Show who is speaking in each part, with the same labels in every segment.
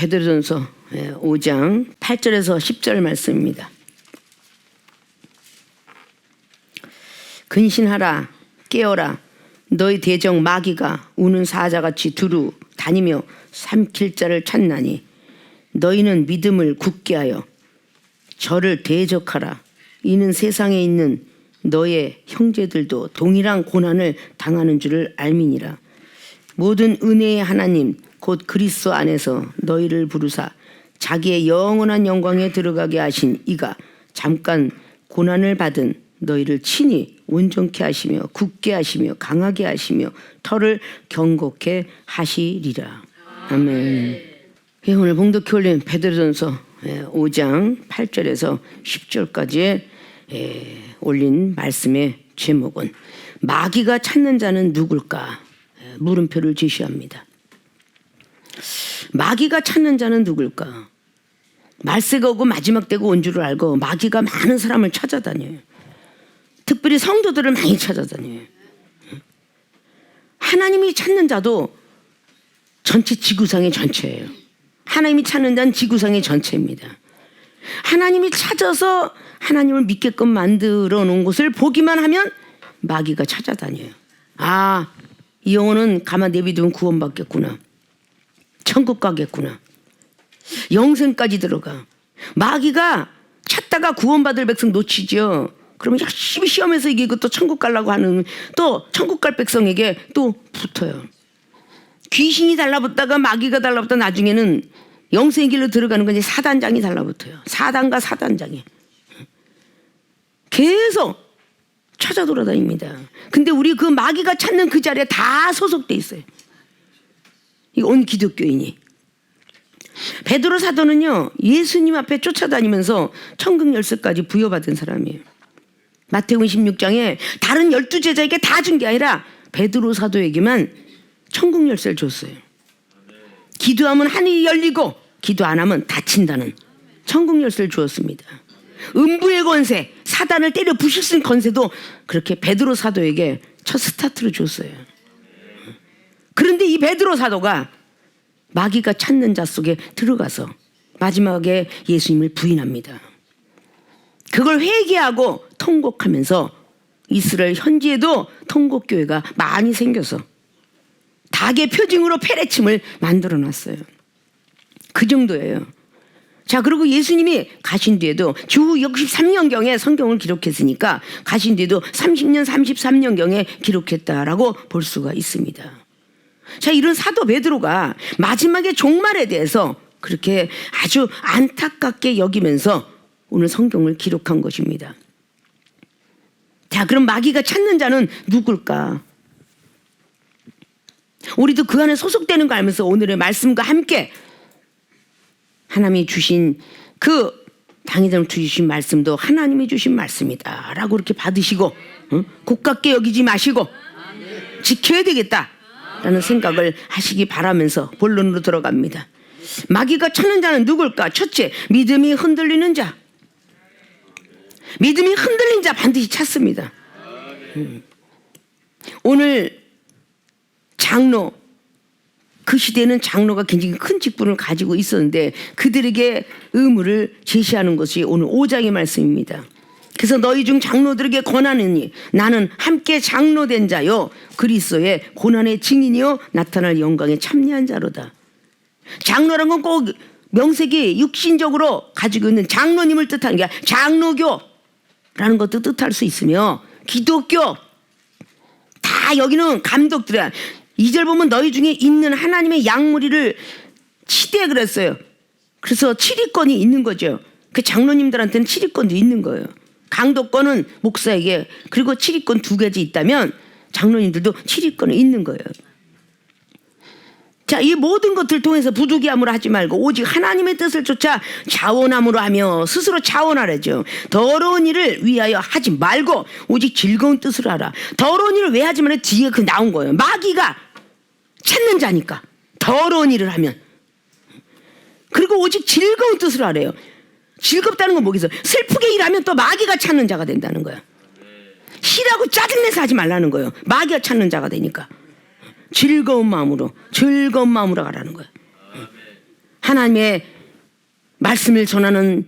Speaker 1: 베드로전서 5장 8절에서 10절 말씀입니다. 근신하라, 깨어라. 너희 대적 마귀가 우는 사자같이 두루 다니며 삼킬 자를 찾나니 너희는 믿음을 굳게 하여 저를 대적하라. 이는 세상에 있는 너의 형제들도 동일한 고난을 당하는 줄을 알미니라. 모든 은혜의 하나님 곧 그리스도 안에서 너희를 부르사 자기의 영원한 영광에 들어가게 하신 이가 잠깐 고난을 받은 너희를 친히 온전케 하시며 굳게 하시며 강하게 하시며 터를 견고케 하시리라. 아멘. 오늘 봉독해 올린 베드로전서 5장 8절에서 10절까지 올린 말씀의 제목은 마귀가 찾는 자는 누굴까? 물음표를 제시합니다. 마귀가 찾는 자는 누굴까? 말세가 오고 마지막 때가 온 줄을 알고 마귀가 많은 사람을 찾아다녀요. 특별히 성도들을 많이 찾아다녀요. 하나님이 찾는 자도 전체 지구상의 전체예요. 하나님이 찾는 자는 지구상의 전체입니다. 하나님이 찾아서 하나님을 믿게끔 만들어 놓은 곳을 보기만 하면 마귀가 찾아다녀요. 아, 이 영혼은 가만 내비두면 구원받겠구나. 천국 가겠구나. 영생까지 들어가. 마귀가 찾다가 구원받을 백성 놓치죠. 그러면 열심히 시험해서 이기고 또 천국 가려고 하는, 또 천국 갈 백성에게 또 붙어요. 귀신이 달라붙다가 마귀가 달라붙다 나중에는 영생의 길로 들어가는 건 이제 사단장이 달라붙어요. 사단과 사단장이 계속 찾아 돌아다닙니다. 근데 우리 그 마귀가 찾는 그 자리에 다 소속돼 있어요. 이 온 기독교인이. 베드로 사도는요, 예수님 앞에 쫓아다니면서 천국 열쇠까지 부여받은 사람이에요. 마태복음 16장에 다른 12제자에게 다 준 게 아니라 베드로 사도에게만 천국 열쇠를 줬어요. 기도하면 하늘이 열리고 기도 안 하면 닫힌다는 천국 열쇠를 주었습니다. 음부의 권세, 사단을 때려 부실 수 있는 권세도 그렇게 베드로 사도에게 첫 스타트를 줬어요. 그런데 이 베드로 사도가 마귀가 찾는 자 속에 들어가서 마지막에 예수님을 부인합니다. 그걸 회개하고 통곡하면서 이스라엘 현지에도 통곡교회가 많이 생겨서 닭의 표징으로 페레침을 만들어 놨어요. 그 정도예요. 자, 그리고 예수님이 가신 뒤에도 주 63년경에 성경을 기록했으니까 가신 뒤에도 30년, 33년경에 기록했다라고 볼 수가 있습니다. 자, 이런 사도 베드로가 마지막에 종말에 대해서 그렇게 아주 안타깝게 여기면서 오늘 성경을 기록한 것입니다. 자, 그럼 마귀가 찾는 자는 누굴까? 우리도 그 안에 소속되는 거 알면서 오늘의 말씀과 함께 하나님이 주신 그 당회장을 주신 말씀도 하나님이 주신 말씀이다 라고 이렇게 받으시고 고깝게 여기지 마시고 지켜야 되겠다라는 생각을 하시기 바라면서 본론으로 들어갑니다. 마귀가 찾는 자는 누굴까? 첫째, 믿음이 흔들리는 자. 믿음이 흔들린 자 반드시 찾습니다. 오늘 장로, 그 시대에는 장로가 굉장히 큰 직분을 가지고 있었는데 그들에게 의무를 제시하는 것이 오늘 5장의 말씀입니다. 그래서 너희 중 장로들에게 권하느니 나는 함께 장로된 자요 그리스도의 고난의 증인이요 나타날 영광에 참여한 자로다. 장로란 건 꼭 명색이 육신적으로 가지고 있는 장로님을 뜻하는 게 아니라 장로교라는 것도 뜻할 수 있으며 기독교 다 여기는 감독들이야. 2절 보면 너희 중에 있는 하나님의 양무리를 치되 그랬어요. 그래서 치리권이 있는 거죠. 그 장로님들한테는 치리권도 있는 거예요. 강도권은 목사에게, 그리고 치리권 2가지 있다면 장로님들도 치리권이 있는 거예요. 자, 이 모든 것들을 통해서 부득이함으로 하지 말고 오직 하나님의 뜻을 쫓아 자원함으로 하며 스스로 자원하라죠. 더러운 일을 위하여 하지 말고 오직 즐거운 뜻으로 하라. 더러운 일을 왜 하지 말아? 뒤에 그 나온 거예요. 마귀가 찾는 자니까 더러운 일을 하면. 그리고 오직 즐거운 뜻으로 하래요. 즐겁다는 건 뭐겠어요? 슬프게 일하면 또 마귀가 찾는 자가 된다는 거야. 싫어하고 짜증내서 하지 말라는 거예요. 마귀가 찾는 자가 되니까. 즐거운 마음으로 가라는 거야. 하나님의 말씀을 전하는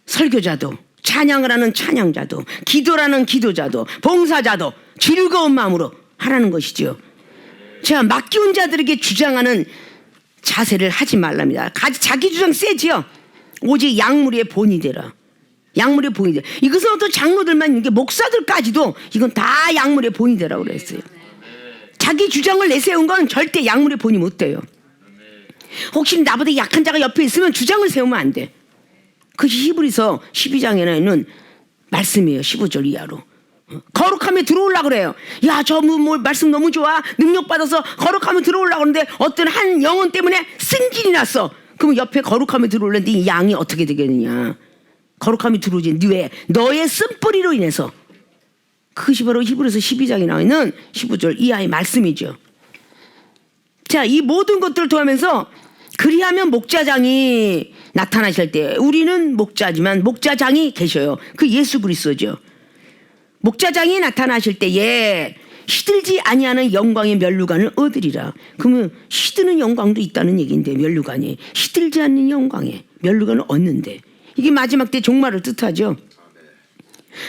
Speaker 1: 설교자도, 찬양을 하는 찬양자도, 기도라는 기도자도, 봉사자도 즐거운 마음으로 하라는 것이죠. 제가 맡겨온 자들에게 주장하는 자세를 하지 말랍니다. 자기 주장 세지요. 오직 약물의 본이 되라. 약물의 본이 되라. 이것은 어떤 장로들만, 이게 목사들까지도 이건 다 약물의 본이 되라고 그랬어요. 자기 주장을 내세운 건 절대 약물의 본이 못 돼요. 혹시 나보다 약한 자가 옆에 있으면 주장을 세우면 안 돼. 그것이 히브리서 12장에나 있는 말씀이에요. 15절 이하로. 거룩함에 들어오려고 그래요. 야, 저 뭐 말씀 너무 좋아. 능력받아서 거룩함에 들어오려고 하는데 어떤 한 영혼 때문에 승진이 났어. 그럼 옆에 거룩함에 들어오려는데 이 양이 어떻게 되겠느냐. 거룩함이 들어오지. 왜? 너의 쓴뿌리로 인해서. 그것이 바로 히브리서 12장에 나와 있는 15절 이하의 말씀이죠. 자, 이 모든 것들을 통하면서 그리하면 목자장이 나타나실 때, 우리는 목자지만 목자장이 계셔요. 그 예수 그리스도죠. 목자장이 나타나실 때에 시들지 아니하는 영광의 면류관을 얻으리라. 그러면 시드는 영광도 있다는 얘기인데, 면류관이 시들지 않는 영광의 면류관을 얻는데, 이게 마지막 때 종말을 뜻하죠.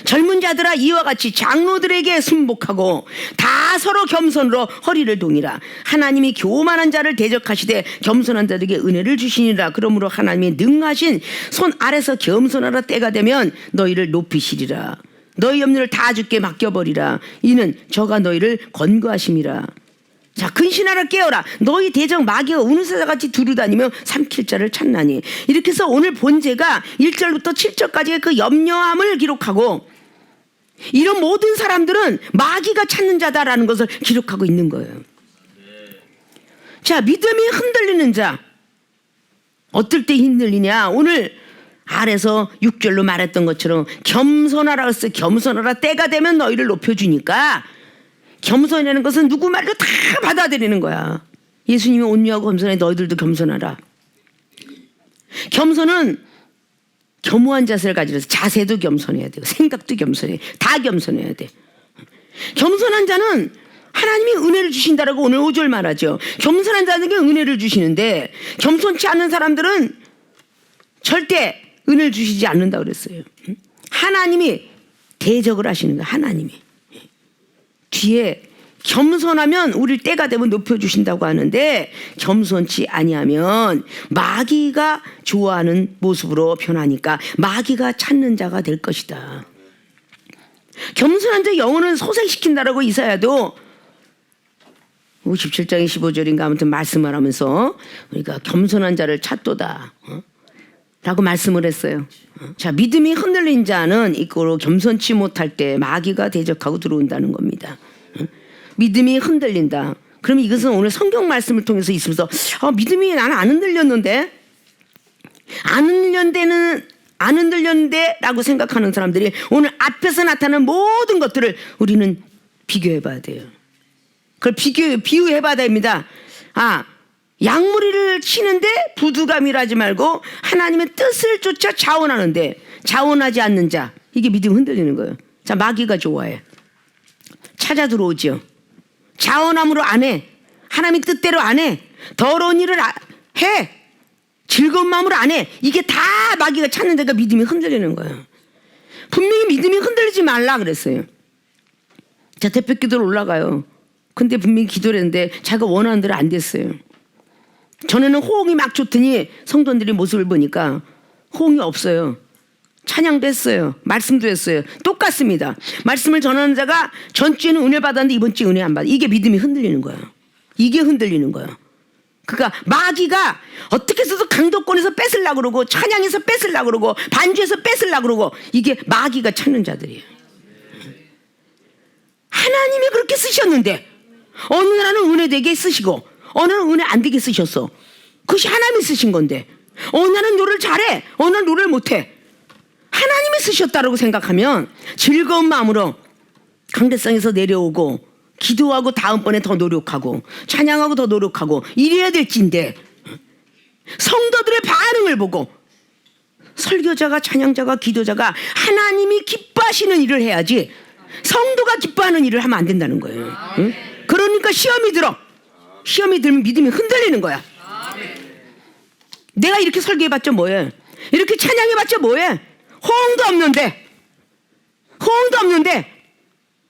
Speaker 1: 젊은 자들아, 이와 같이 장로들에게 순복하고 다 서로 겸손으로 허리를 동이라. 하나님이 교만한 자를 대적하시되 겸손한 자들에게 은혜를 주시니라. 그러므로 하나님이 능하신 손 아래서 겸손하라. 때가 되면 너희를 높이시리라. 너희 염려를 다 주께 맡겨버리라. 이는 저가 너희를 권고하심이라. 자, 근신하라, 깨어라. 너희 대적 마귀가 우는 사자같이 두루다니며 삼킬 자를 찾나니. 이렇게 해서 오늘 본제가 1절부터 7절까지의 그 염려함을 기록하고, 이런 모든 사람들은 마귀가 찾는 자다라는 것을 기록하고 있는 거예요. 자, 믿음이 흔들리는 자, 어떨 때 흔들리냐. 오늘 아래서 6절로 말했던 것처럼 겸손하라 했어요. 겸손하라. 때가 되면 너희를 높여주니까. 겸손이라는 것은 누구 말도 다 받아들이는 거야. 예수님이 온유하고 겸손해, 너희들도 겸손하라. 겸손은 겸허한 자세를 가지면서 자세도 겸손해야 되고 생각도 겸손해, 다 겸손해야 돼. 겸손한 자는 하나님이 은혜를 주신다라고 오늘 5절 말하죠. 겸손한 자에게 은혜를 주시는데, 겸손치 않은 사람들은 절대 은혜를 주시지 않는다고 그랬어요. 하나님이 대적을 하시는 거야. 하나님이 뒤에 겸손하면 우리를 때가 되면 높여주신다고 하는데, 겸손치 아니하면 마귀가 좋아하는 모습으로 변하니까 마귀가 찾는 자가 될 것이다. 겸손한 자 영혼을 소생시킨다라고 이사야도 57장의 15절인가 아무튼 말씀을 하면서 우리가 겸손한 자를 찾도다 라고 말씀을 했어요. 자, 믿음이 흔들린 자는 이거로 겸손치 못할 때 마귀가 대적하고 들어온다는 겁니다. 믿음이 흔들린다. 그러면 이것은 오늘 성경 말씀을 통해서 있으면서 믿음이 나는 안 흔들렸는데, 안 흔들렸는데 라고 생각하는 사람들이 오늘 앞에서 나타나는 모든 것들을 우리는 비교해 봐야 돼요. 그걸 비유해 봐야 됩니다. 양무리를 치는데 부두감이라지 말고 하나님의 뜻을 쫓아 자원하는데 자원하지 않는 자, 이게 믿음이 흔들리는 거예요. 자, 마귀가 좋아해. 찾아 들어오죠. 자원함으로 안 해. 하나님의 뜻대로 안 해. 더러운 일을 해. 즐거운 마음으로 안 해. 이게 다 마귀가 찾는 데가 믿음이 흔들리는 거예요. 분명히 믿음이 흔들리지 말라 그랬어요. 자, 대표 기도로 올라가요. 근데 분명히 기도를 했는데 자기가 원하는 대로 안 됐어요. 전에는 호응이 막 좋더니 성도들이 모습을 보니까 호응이 없어요. 찬양도 했어요. 말씀도 했어요. 똑같습니다. 말씀을 전하는 자가 전주에는 은혜 받았는데 이번 주에 은혜 안 받아. 이게 믿음이 흔들리는 거예요. 이게 흔들리는 거예요. 그러니까 마귀가 어떻게 해서도 강도권에서 뺏으려고 그러고, 찬양에서 뺏으려고 그러고, 반주에서 뺏으려고 그러고, 이게 마귀가 찾는 자들이에요. 하나님이 그렇게 쓰셨는데 어느 날은 은혜 되게 쓰시고 어느 날은 은혜 안 되게 쓰셨어. 그것이 하나님이 쓰신 건데, 어느 날은 노래를 잘해, 어느 날은 노래를 못해. 하나님이 쓰셨다라고 생각하면 즐거운 마음으로 강대상에서 내려오고 기도하고 다음번에 더 노력하고 찬양하고 더 노력하고 이래야 될진데, 성도들의 반응을 보고 설교자가, 찬양자가, 기도자가 하나님이 기뻐하시는 일을 해야지 성도가 기뻐하는 일을 하면 안 된다는 거예요. 응? 그러니까 시험이 들어. 시험이 들면 믿음이 흔들리는 거야. 내가 이렇게 설교해봤자 뭐해? 이렇게 찬양해봤자 뭐해? 호응도 없는데.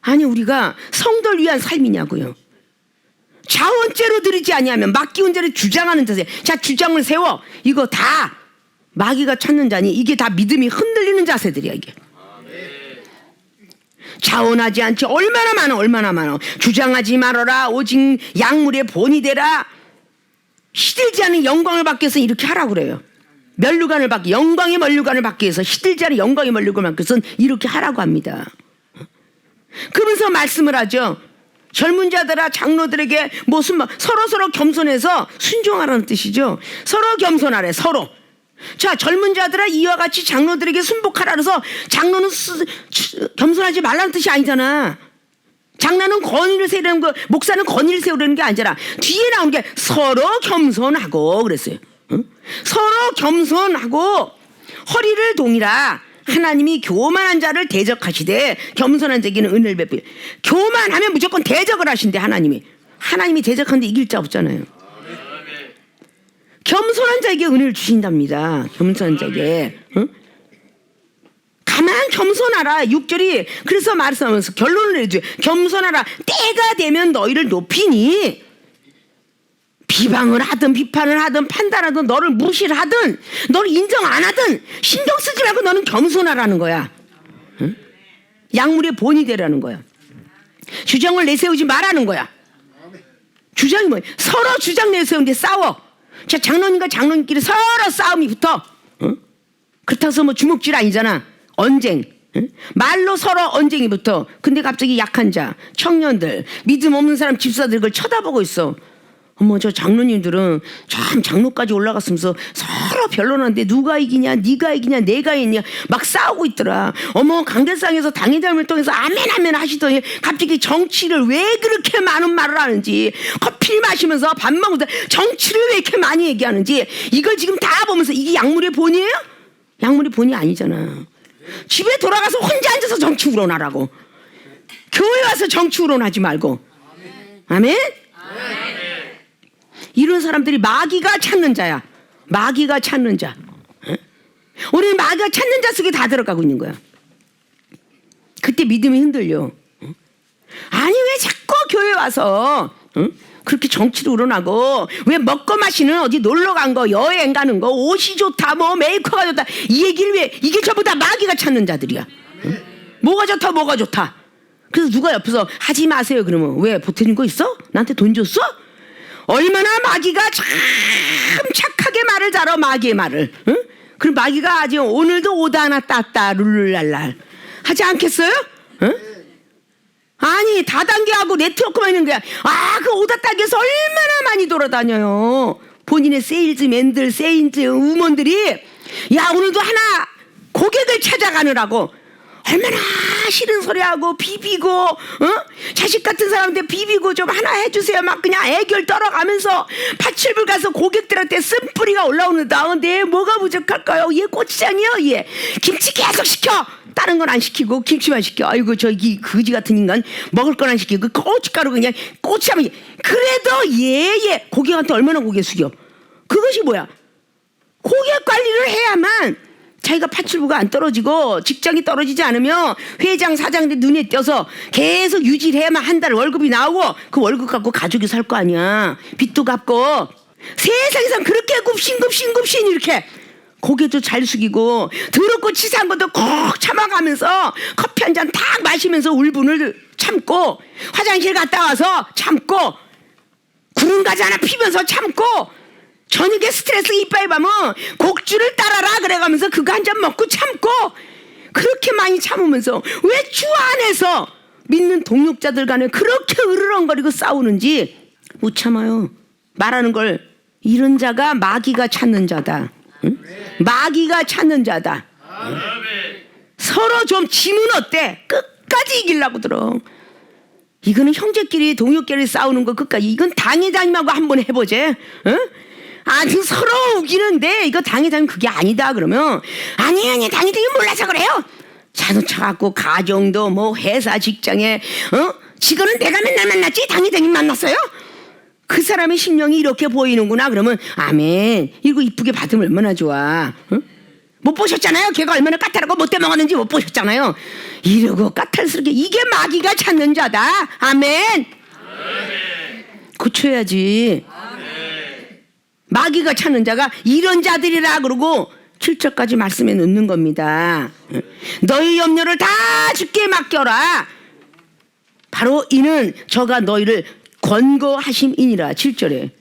Speaker 1: 아니 우리가 성도를 위한 삶이냐고요. 자원죄로 드리지 아니하면 맡기운 자를 주장하는 자세. 자, 주장을 세워. 이거 다 마귀가 찾는 자니 이게 다 믿음이 흔들리는 자세들이야 이게. 자원하지 않지 얼마나 많어. 주장하지 말아라. 오직 약물의 본이 되라. 시들지 않은 영광을 받기 위해서 이렇게 하라고 그래요. 영광의 면류관을 받기 위해서, 시들지 않은 영광의 면류관을 받기 위해서는 이렇게 하라고 합니다. 그러면서 말씀을 하죠. 젊은 자들아 장로들에게 무슨 서로 겸손해서 순종하라는 뜻이죠. 서로 겸손하래. 서로. 자, 젊은 자들아 이와 같이 장로들에게 순복하라 그래서 장로는 겸손하지 말라는 뜻이 아니잖아. 장로는 권위를 세우려는 거, 목사는 권위를 세우려는 게 아니잖아. 뒤에 나온 게 서로 겸손하고 그랬어요. 응? 서로 겸손하고 허리를 동이라. 하나님이 교만한 자를 대적하시되 겸손한 자에게는 은혜를 베푸. 교만하면 무조건 대적을 하신대. 하나님이 대적하는데 이길 자 없잖아요. 겸손한 자에게 은혜를 주신답니다. 겸손한 자에게. 응? 가만 겸손하라. 6절이 그래서 말씀하면서 결론을 내줘요. 겸손하라. 때가 되면 너희를 높이니. 비방을 하든 비판을 하든 판단하든 너를 무시를 하든 너를 인정 안 하든 신경 쓰지 말고 너는 겸손하라는 거야. 응? 약물의 본이 되라는 거야. 주장을 내세우지 말라는 거야. 주장이 뭐야? 서로 주장 내세우는데 싸워. 자, 장로님과 장로님끼리 서로 싸움이 붙어. 응? 그렇다고 해서 뭐 주먹질 아니잖아. 언쟁. 응? 말로 서로 언쟁이 붙어. 근데 갑자기 약한 자, 청년들, 믿음 없는 사람 집사들 그걸 쳐다보고 있어. 어머, 저 장로님들은 참 장로까지 올라갔으면서 서로 변론하는데 누가 이기냐, 네가 이기냐, 내가 이기냐 막 싸우고 있더라. 어머, 강대상에서 당회장을 통해서 아멘 하시더니 갑자기 정치를 왜 그렇게 많은 말을 하는지, 커피 마시면서 밥 먹으면서 정치를 왜 이렇게 많이 얘기하는지 이걸 지금 다 보면서 이게 약물의 본이에요? 약물의 본이 아니잖아. 집에 돌아가서 혼자 앉아서 정치 우론하라고. 교회 와서 정치 우론하지 말고. 아멘? 이런 사람들이 마귀가 찾는 자야. 마귀가 찾는 자. 우리는 마귀가 찾는 자 속에 다 들어가고 있는 거야. 그때 믿음이 흔들려. 아니 왜 자꾸 교회 와서 그렇게 정치를 우러나고, 왜 먹고 마시는 어디 놀러 간 거, 여행 가는 거, 옷이 좋다, 뭐 메이크업가 좋다, 이 얘기를 왜, 이게 전부 다 마귀가 찾는 자들이야. 뭐가 좋다. 그래서 누가 옆에서 하지 마세요 그러면 왜 보태준 거 있어? 나한테 돈 줬어? 얼마나 마귀가 참 착하게 말을 잘해. 마귀의 말을. 응? 그럼 마귀가 아주 오늘도 오다 하나 땄다 룰루랄랄 하지 않겠어요? 응? 아니 다단계하고 네트워크만 있는 거야. 그 오다 따기에서 얼마나 많이 돌아다녀요. 본인의 세일즈맨들, 세인즈 우먼들이 야 오늘도 하나 고객을 찾아가느라고 얼마나 싫은 소리하고 비비고, 자식 같은 사람한테 비비고 좀 하나 해주세요 막 그냥 애결 떨어가면서 파출부 가서 고객들한테 쓴뿌리가 올라오는데 네 뭐가 부족할까요? 얘 고추장이요? 얘 김치 계속 시켜. 다른 건 안 시키고 김치만 시켜. 아이고 저기 거지 같은 인간 먹을 건 안 시키고 고춧가루 그냥 고추하면 그래도 얘 고객한테 얼마나 고개 숙여. 그것이 뭐야? 고객 관리를 해야만 자기가 파출부가 안 떨어지고 직장이 떨어지지 않으면 회장 사장들 눈에 띄어서 계속 유지를 해야만 한 달 월급이 나오고 그 월급 갖고 가족이 살 거 아니야. 빚도 갚고. 세상에선 그렇게 굽신 이렇게 고개도 잘 숙이고 더럽고 치사한 것도 꼭 참아가면서 커피 한 잔 딱 마시면서 울분을 참고 화장실 갔다 와서 참고 구름 가지 하나 피면서 참고 저녁에 스트레스 이빠이 받으면 곡주를 따라라 그래가면서 그거 한 잔 먹고 참고 그렇게 많이 참으면서 왜 주 안에서 믿는 동역자들 간에 그렇게 으르렁거리고 싸우는지 못 참아요. 말하는 걸 이런 자가 마귀가 찾는 자다. 응? 마귀가 찾는 자다. 응? 서로 좀 지면 어때? 끝까지 이기려고 들어. 이거는 형제끼리 동역끼리 싸우는 거 끝까지. 이건 당회장님하고 한번 해보재. 응? 아주 서로 우기는데 이거 당회장님 그게 아니다 그러면 아니 당회장님 몰라서 그래요. 자동차 갖고 가정도 뭐 회사 직장에 직원은 내가 맨날 만났지 당회장님 만났어요? 그 사람의 심령이 이렇게 보이는구나. 그러면 아멘. 이거 이쁘게 받으면 얼마나 좋아. 응? 못 보셨잖아요. 걔가 얼마나 까탈하고 못돼 먹었는지 못 보셨잖아요. 이러고 까탈스럽게 이게 마귀가 찾는 자다. 아멘. 고쳐야지. 마귀가 찾는 자가 이런 자들이라 그러고 7절까지 말씀에 넣는 겁니다. 너희 염려를 다 주께 맡겨라. 바로 이는 저가 너희를 권고하심이니라. 7절에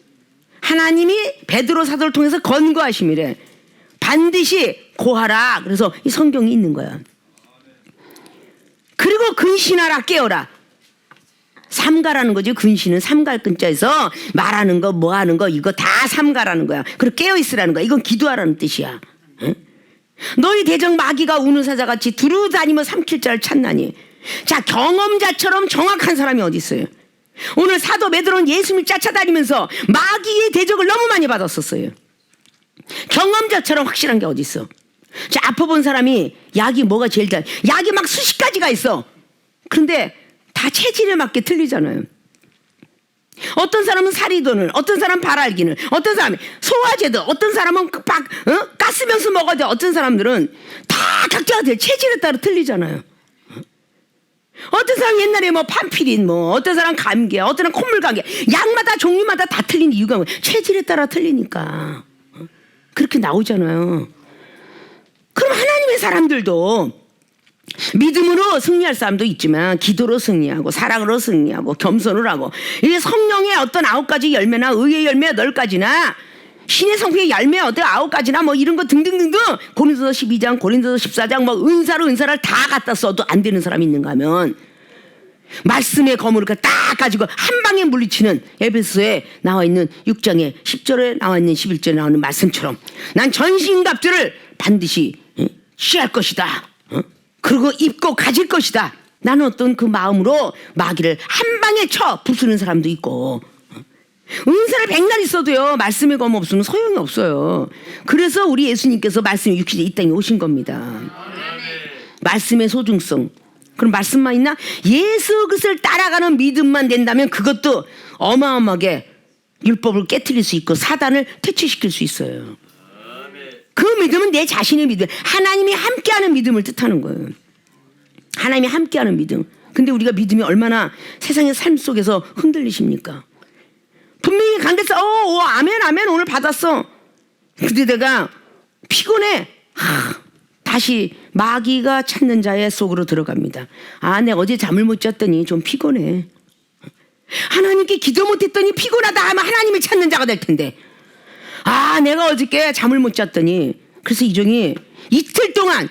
Speaker 1: 하나님이 베드로 사도를 통해서 권고하심이래. 반드시 고하라. 그래서 이 성경이 있는 거야. 그리고 근신하라. 깨어라. 삼가라는 거지. 근신은 삼갈 근자에서 말하는 거 뭐 하는 거 이거 다 삼가라는 거야. 그리고 깨어있으라는 거야. 이건 기도하라는 뜻이야. 응? 너희 대적 마귀가 우는 사자같이 두루다니며 삼킬 자를 찾나니. 자, 경험자처럼 정확한 사람이 어디 있어요? 오늘 사도 베드로는 예수님을 쫓아다니면서 마귀의 대적을 너무 많이 받았었어요. 경험자처럼 확실한 게 어디 있어? 자, 아파본 사람이 약이 뭐가 제일 잘? 약이 막 수십 가지가 있어. 그런데 다 체질에 맞게 틀리잖아요. 어떤 사람은 사리돈을, 어떤 사람은 발알기를, 어떤 사람은 소화제도, 어떤 사람은 가스면서 먹어야 돼. 어떤 사람들은 다 각자가 될 체질에 따라 틀리잖아요. 어떤 사람 옛날에 뭐 판피린, 뭐 어떤 사람 감기, 어떤 사람 콧물 감기, 약마다 종류마다 다 틀린 이유가 뭐 체질에 따라 틀리니까 그렇게 나오잖아요. 그럼 하나님의 사람들도 믿음으로 승리할 사람도 있지만 기도로 승리하고 사랑으로 승리하고 겸손을 하고 이게 성령의 어떤 9가지 열매나 의의 열매 8가지나 신의 성품의 열매 어떤 9가지나 뭐 이런 거 등등등등 고린도서 12장 고린도서 14장 뭐 은사를 다 갖다 써도 안 되는 사람이 있는가 하면 말씀의 검을 딱 가지고 한 방에 물리치는 에베소에 나와 있는 6장에 10절에 나와 있는 11절에 나오는 말씀처럼 난 전신갑주를 반드시 취할 것이다. 그리고 입고 가질 것이다. 나는 어떤 그 마음으로 마귀를 한 방에 쳐 부수는 사람도 있고 은사를 100날 있어도요 말씀의 검 없으면 소용이 없어요. 그래서 우리 예수님께서 말씀이 육신에 이 땅에 오신 겁니다. 말씀의 소중성. 그럼 말씀만 있나? 예수 그리스도를 따라가는 믿음만 된다면 그것도 어마어마하게 율법을 깨트릴 수 있고 사단을 퇴치시킬 수 있어요. 그 믿음은 내 자신의 믿음, 하나님이 함께하는 믿음을 뜻하는 거예요. 하나님이 함께하는 믿음. 근데 우리가 믿음이 얼마나 세상의 삶 속에서 흔들리십니까? 분명히 강대서 아멘 아멘 오늘 받았어. 근데 내가 피곤해. 다시 마귀가 찾는 자의 속으로 들어갑니다. 내가 어제 잠을 못 잤더니 좀 피곤해. 하나님께 기도 못했더니 피곤하다 하면 하나님을 찾는 자가 될 텐데 내가 어저께 잠을 못 잤더니 그래서 이종이 이틀 동안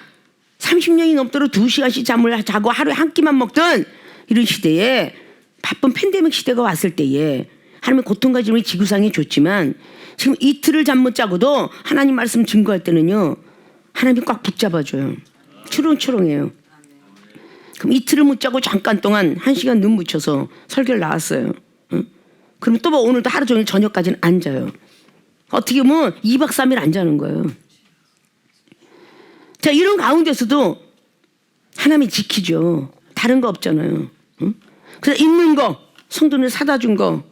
Speaker 1: 30년이 넘도록 2시간씩 잠을 자고 하루에 한 끼만 먹던 이런 시대에 바쁜 팬데믹 시대가 왔을 때에 하나님의 고통과 짐을 지구상에 줬지만 지금 이틀을 잠 못 자고도 하나님 말씀 증거할 때는요 하나님이 꽉 붙잡아줘요. 추렁추렁해요. 그럼 이틀을 못 자고 잠깐 동안 1시간 눈 묻혀서 설교를 나왔어요. 그럼 또 뭐 오늘도 하루 종일 저녁까지는 안 자요. 어떻게 보면 2박 3일 안 자는 거예요. 자, 이런 가운데서도 하나님이 지키죠. 다른 거 없잖아요. 그래서 있는 거, 성도들 사다 준 거,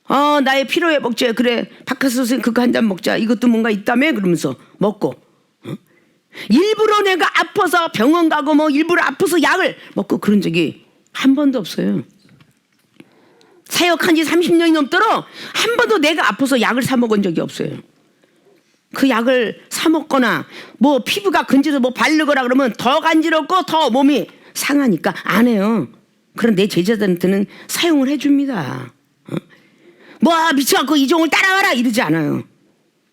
Speaker 1: 나의 피로회복제, 그래, 박하수 선생님 그거 한 잔 먹자. 이것도 뭔가 있다며? 그러면서 먹고. 일부러 내가 아파서 병원 가고 뭐 일부러 아파서 약을 먹고 그런 적이 한 번도 없어요. 사역한 지 30년이 넘도록 한 번도 내가 아파서 약을 사 먹은 적이 없어요. 그 약을 사 먹거나 뭐 피부가 건지서 뭐 바르거나 그러면 더 간지럽고 더 몸이 상하니까 안 해요. 그런 내 제자들한테는 사용을 해줍니다. 미쳐갖고 이종을 따라와라 이러지 않아요.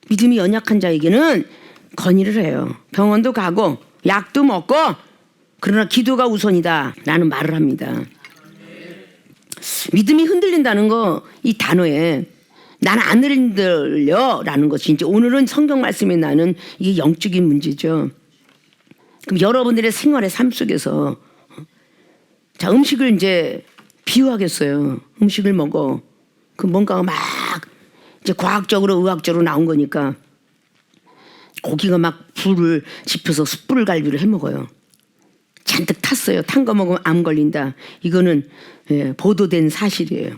Speaker 1: 믿음이 연약한 자에게는 건의를 해요. 병원도 가고 약도 먹고 그러나 기도가 우선이다 라는 말을 합니다. 믿음이 흔들린다는 거 이 단어에 나는 안 흔들려 라는 것이 이제 오늘은 성경 말씀에 나는 이게 영적인 문제죠. 그럼 여러분들의 생활의 삶 속에서 자 음식을 이제 비유하겠어요. 음식을 먹어. 그 뭔가가 막 이제 과학적으로 의학적으로 나온 거니까 고기가 막 불을 지펴서 숯불을 갈비를 해 먹어요. 잔뜩 탔어요. 탄 거 먹으면 암 걸린다. 이거는 보도된 사실이에요.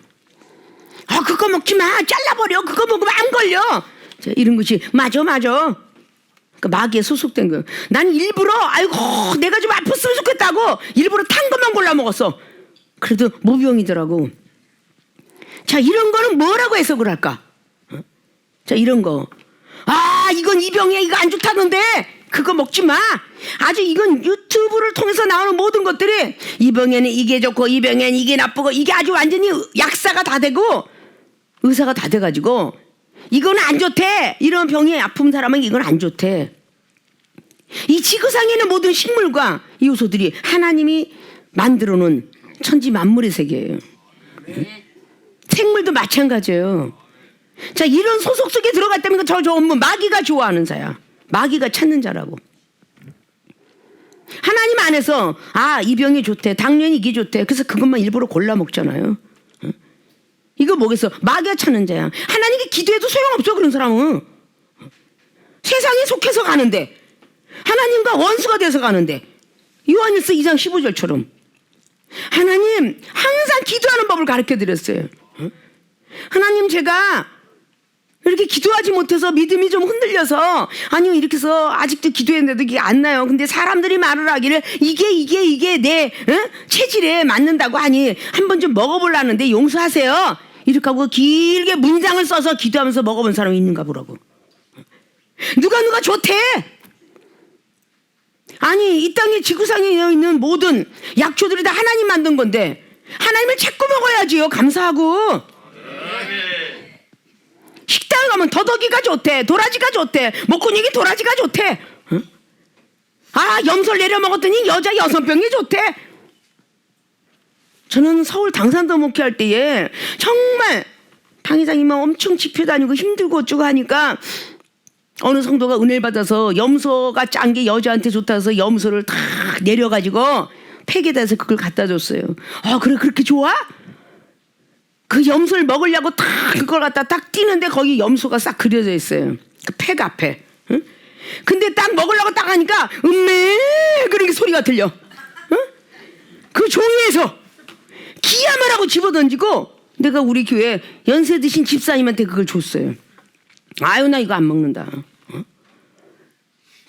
Speaker 1: 그거 먹지 마. 잘라버려. 그거 먹으면 안 걸려. 자, 이런 것이 맞아. 그 마귀에 소속된 거예요. 난 일부러 아이고 내가 좀 아팠으면 좋겠다고 일부러 탄 것만 골라 먹었어. 그래도 무병이더라고. 자, 이런 거는 뭐라고 해석을 할까? 자, 이런 거. 이건 이 병에 이거 안 좋다는데 그거 먹지 마. 아주 이건 유튜브를 통해서 나오는 모든 것들이 이 병에는 이게 좋고 이 병에는 이게 나쁘고 이게 아주 완전히 약사가 다 되고 의사가 다 돼가지고 이거는 안 좋대. 이런 병이 아픈 사람은 이건 안 좋대. 이 지구상에 있는 모든 식물과 이 요소들이 하나님이 만들어 놓은 천지 만물의 세계예요. 생물도 마찬가지예요. 자, 이런 소속 속에 들어갔다면 저 마귀가 좋아하는 자야. 마귀가 찾는 자라고. 하나님 안에서 이 병이 좋대. 당연히 이게 좋대. 그래서 그것만 일부러 골라 먹잖아요. 이거 뭐겠어? 마귀가 찾는 자야. 하나님께 기도해도 소용없어. 그런 사람은 세상에 속해서 가는데 하나님과 원수가 돼서 가는데 요한일서 2장 15절처럼 하나님 항상 기도하는 법을 가르쳐드렸어요. 하나님 제가 이렇게 기도하지 못해서 믿음이 좀 흔들려서 아니요 이렇게 해서 아직도 기도했는데도 이게 안 나요. 근데 사람들이 말을 하기를 이게 내 체질에 맞는다고 하니 한번 좀 먹어보려는데 용서하세요. 이렇게 하고 길게 문장을 써서 기도하면서 먹어본 사람이 있는가 보라고. 누가 좋대. 아니 이 땅에 지구상에 있는 모든 약초들이 다 하나님 만든 건데 하나님을 자꾸 먹어야지요. 감사하고. 식당에 가면 더덕이가 좋대. 도라지가 좋대. 목구멍이 도라지가 좋대. 염소를 내려 먹었더니 여자 6병이 좋대. 저는 서울 당산도 목회할 때에 정말 당회장님은 엄청 집회 다니고 힘들고 어쩌고 하니까 어느 성도가 은혜를 받아서 염소가 짠 게 여자한테 좋다 해서 염소를 다 내려가지고 팩에다 해서 그걸 갖다 줬어요. 그래 그렇게 좋아? 그 염소를 먹으려고 딱 그걸 갖다 딱 뛰는데 거기 염소가 싹 그려져 있어요. 그 팩 앞에. 응? 근데 딱 먹으려고 딱 하니까 그렇게 소리가 들려. 응? 그 종이에서 기야만 하고 집어던지고 내가 우리 교회 연세 드신 집사님한테 그걸 줬어요. 나 이거 안 먹는다.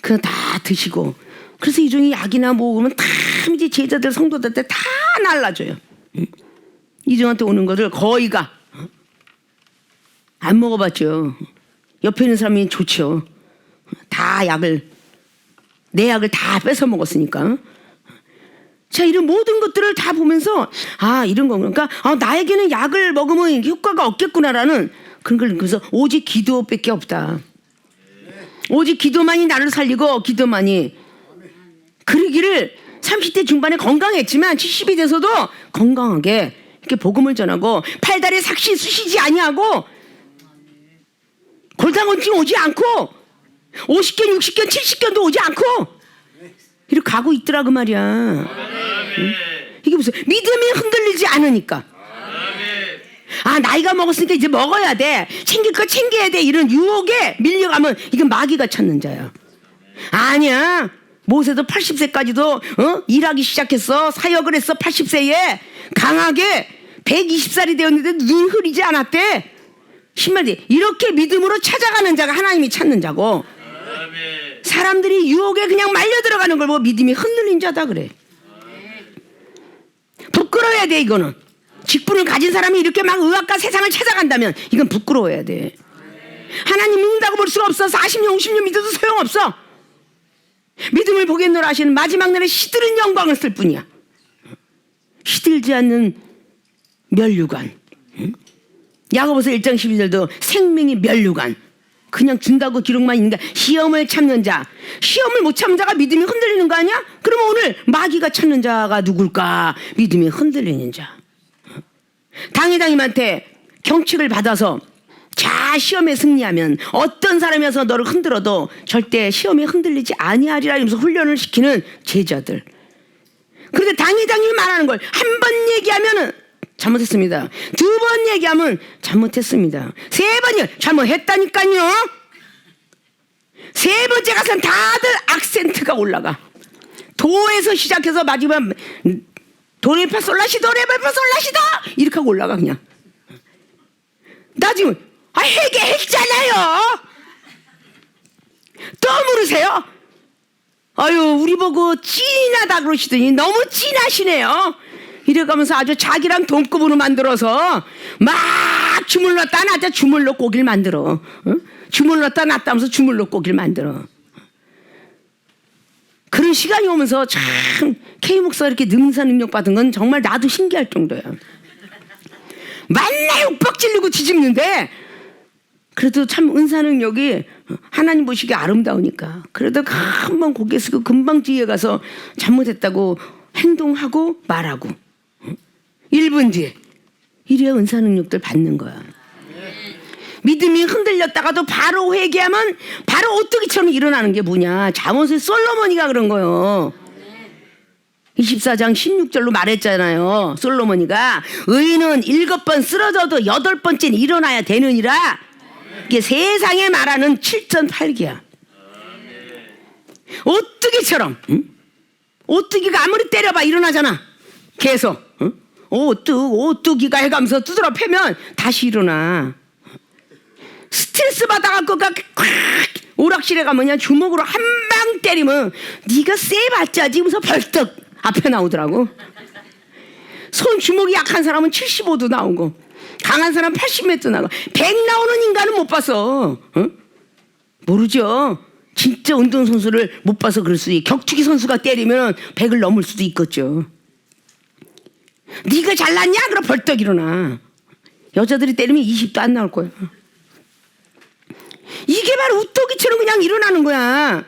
Speaker 1: 그거 다 드시고. 그래서 이 종이 약이나 먹으면 다 이제 제자들 성도들한테 다 날라줘요. 이종한테 오는 것을 거의가 안 먹어봤죠. 옆에 있는 사람이 좋죠. 다 내 약을 다 뺏어 먹었으니까. 자, 이런 모든 것들을 다 보면서 이런 거 그러니까 나에게는 약을 먹으면 효과가 없겠구나라는 그런 걸 그래서 오직 기도밖에 없다. 오직 기도만이 나를 살리고 기도만이 그러기를 30대 중반에 건강했지만 70이 돼서도 건강하게 이렇게 복음을 전하고 팔다리 삭시 쑤시지 아니하고 골다공증 오지 않고 50견 60견 70견도 오지 않고 이렇게 가고 있더라 그 말이야. 응? 이게 무슨 믿음이 흔들리지 않으니까. 나이가 먹었으니까 이제 먹어야 돼. 챙길 거 챙겨야 돼. 이런 유혹에 밀려가면 이건 마귀가 찾는 자야. 아니야. 모세도 80세까지도 일하기 시작했어. 사역을 했어. 80세에 강하게 120살이 되었는데 눈 흐리지 않았대. 신발이 이렇게 믿음으로 찾아가는 자가 하나님이 찾는 자고 사람들이 유혹에 그냥 말려 들어가는 걸 보고 믿음이 흔들린 자다 그래. 부끄러워야 돼. 이거는 직분을 가진 사람이 이렇게 막 의학과 세상을 찾아간다면 이건 부끄러워야 돼. 하나님 믿는다고 볼 수가 없어. 40년 50년 믿어도 소용없어. 믿음을 보겠노라 하시는 마지막 날에 시들은 영광을 쓸 뿐이야. 시들지 않는 면류관. 야고보서 1장 12절도 생명이 면류관. 그냥 준다고 기록만 있는가. 시험을 참는 자. 시험을 못 참는 자가 믿음이 흔들리는 거 아니야? 그러면 오늘 마귀가 찾는 자가 누굴까? 믿음이 흔들리는 자. 당회장님한테 경책을 받아서 자 시험에 승리하면 어떤 사람이어서 너를 흔들어도 절대 시험에 흔들리지 아니하리라 이러면서 훈련을 시키는 제자들. 그런데 당회장님이 말하는 걸 한 번 얘기하면은 잘못했습니다. 2번 얘기하면 잘못했습니다. 3번이 잘못했다니까요. 3번째 가서는 다들 악센트가 올라가. 도에서 시작해서 마지막 도레파솔라시도 레파솔라시도 이렇게 하고 올라가 그냥. 나 지금 회개했잖아요. 또 물으세요? 아유, 우리 보고 찐하다 그러시더니 너무 찐하시네요. 이래가면서 아주 자기랑 동급으로 만들어서 막 주물렀다 놨다 주물러 고기를 만들어. 주물렀다 놨다 하면서 주물러 고기를 만들어. 그런 시간이 오면서 참 K 목사가 이렇게 능사 능력 받은 건 정말 나도 신기할 정도야. 맨날 윽박 질르고 뒤집는데 그래도 참 은사 능력이 하나님 보시기에 아름다우니까 그래도 한번 고개 숙이고 금방 뒤에 가서 잘못했다고 행동하고 말하고 1분 뒤에 이래야 은사 능력들 받는 거야. 믿음이 흔들렸다가도 바로 회개하면 바로 오뚜기처럼 일어나는 게 뭐냐. 잠언의 솔로몬이가 그런 거예요. 24장 16절로 말했잖아요. 솔로몬이가 의인은 7번 쓰러져도 8번째는 일어나야 되느니라. 이게 세상에 말하는 7전8기야. 오뚜기처럼. 오뚜기가 아무리 때려봐 일어나잖아. 계속. 오뚜기가 해가면서 두드러 패면 다시 일어나. 스트레스 받아갖고 오락실에 가면 주먹으로 한 방 때리면 네가 세봤자 지금서 벌떡 앞에 나오더라고. 손 주먹이 약한 사람은 75도 나오고 강한 사람 80m 나가. 100 나오는 인간은 못 봤어. 모르죠. 진짜 운동선수를 못 봐서 그럴 수도 있고 격투기 선수가 때리면 100을 넘을 수도 있겠죠. 네가 잘났냐? 그럼 벌떡 일어나. 여자들이 때리면 20도 안 나올 거야. 이게 바로 우떡이처럼 그냥 일어나는 거야.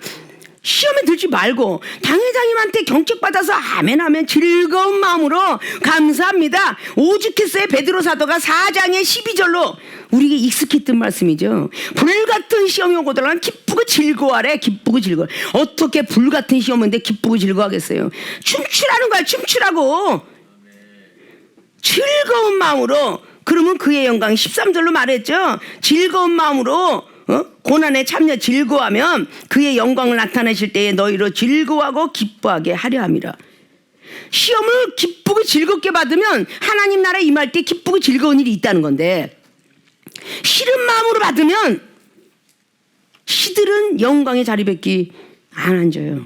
Speaker 1: 시험에 들지 말고 당회장님한테 경책받아서 아멘 즐거운 마음으로 감사합니다. 오죽했어요. 베드로 사도가 4장의 12절로 우리에게 익숙했던 말씀이죠. 불같은 시험이 오고더라 기쁘고 즐거워하래. 기쁘고 즐거워. 어떻게 불같은 시험인데 기쁘고 즐거워하겠어요. 춤추라는 거야. 춤추라고. 즐거운 마음으로. 그러면 그의 영광 13절로 말했죠. 즐거운 마음으로 고난에 참여 즐거워하면 그의 영광을 나타내실 때에 너희로 즐거워하고 기뻐하게 하려 함이라. 시험을 기쁘고 즐겁게 받으면 하나님 나라에 임할 때 기쁘고 즐거운 일이 있다는 건데 싫은 마음으로 받으면 시들은 영광의 자리 뵙기 안 앉아요.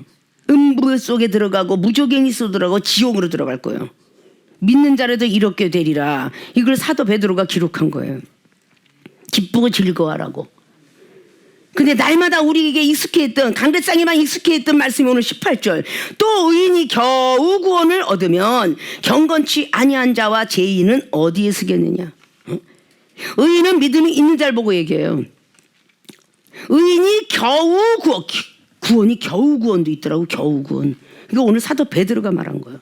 Speaker 1: 음부 속에 들어가고 무조갱이 속에 들어가고 지옥으로 들어갈 거예요. 믿는 자라도 이렇게 되리라. 이걸 사도 베드로가 기록한 거예요. 기쁘고 즐거워하라고. 근데 날마다 우리에게 익숙해했던 강대상에만 익숙해했던 말씀이 오늘 18절. 또 의인이 겨우 구원을 얻으면 경건치 아니한 자와 죄인은 어디에 쓰겠느냐. 의인은 믿음이 있는 자를 보고 얘기해요. 의인이 겨우 구원이 겨우 구원도 있더라고. 겨우 구원. 이거 오늘 사도 베드로가 말한 거예요.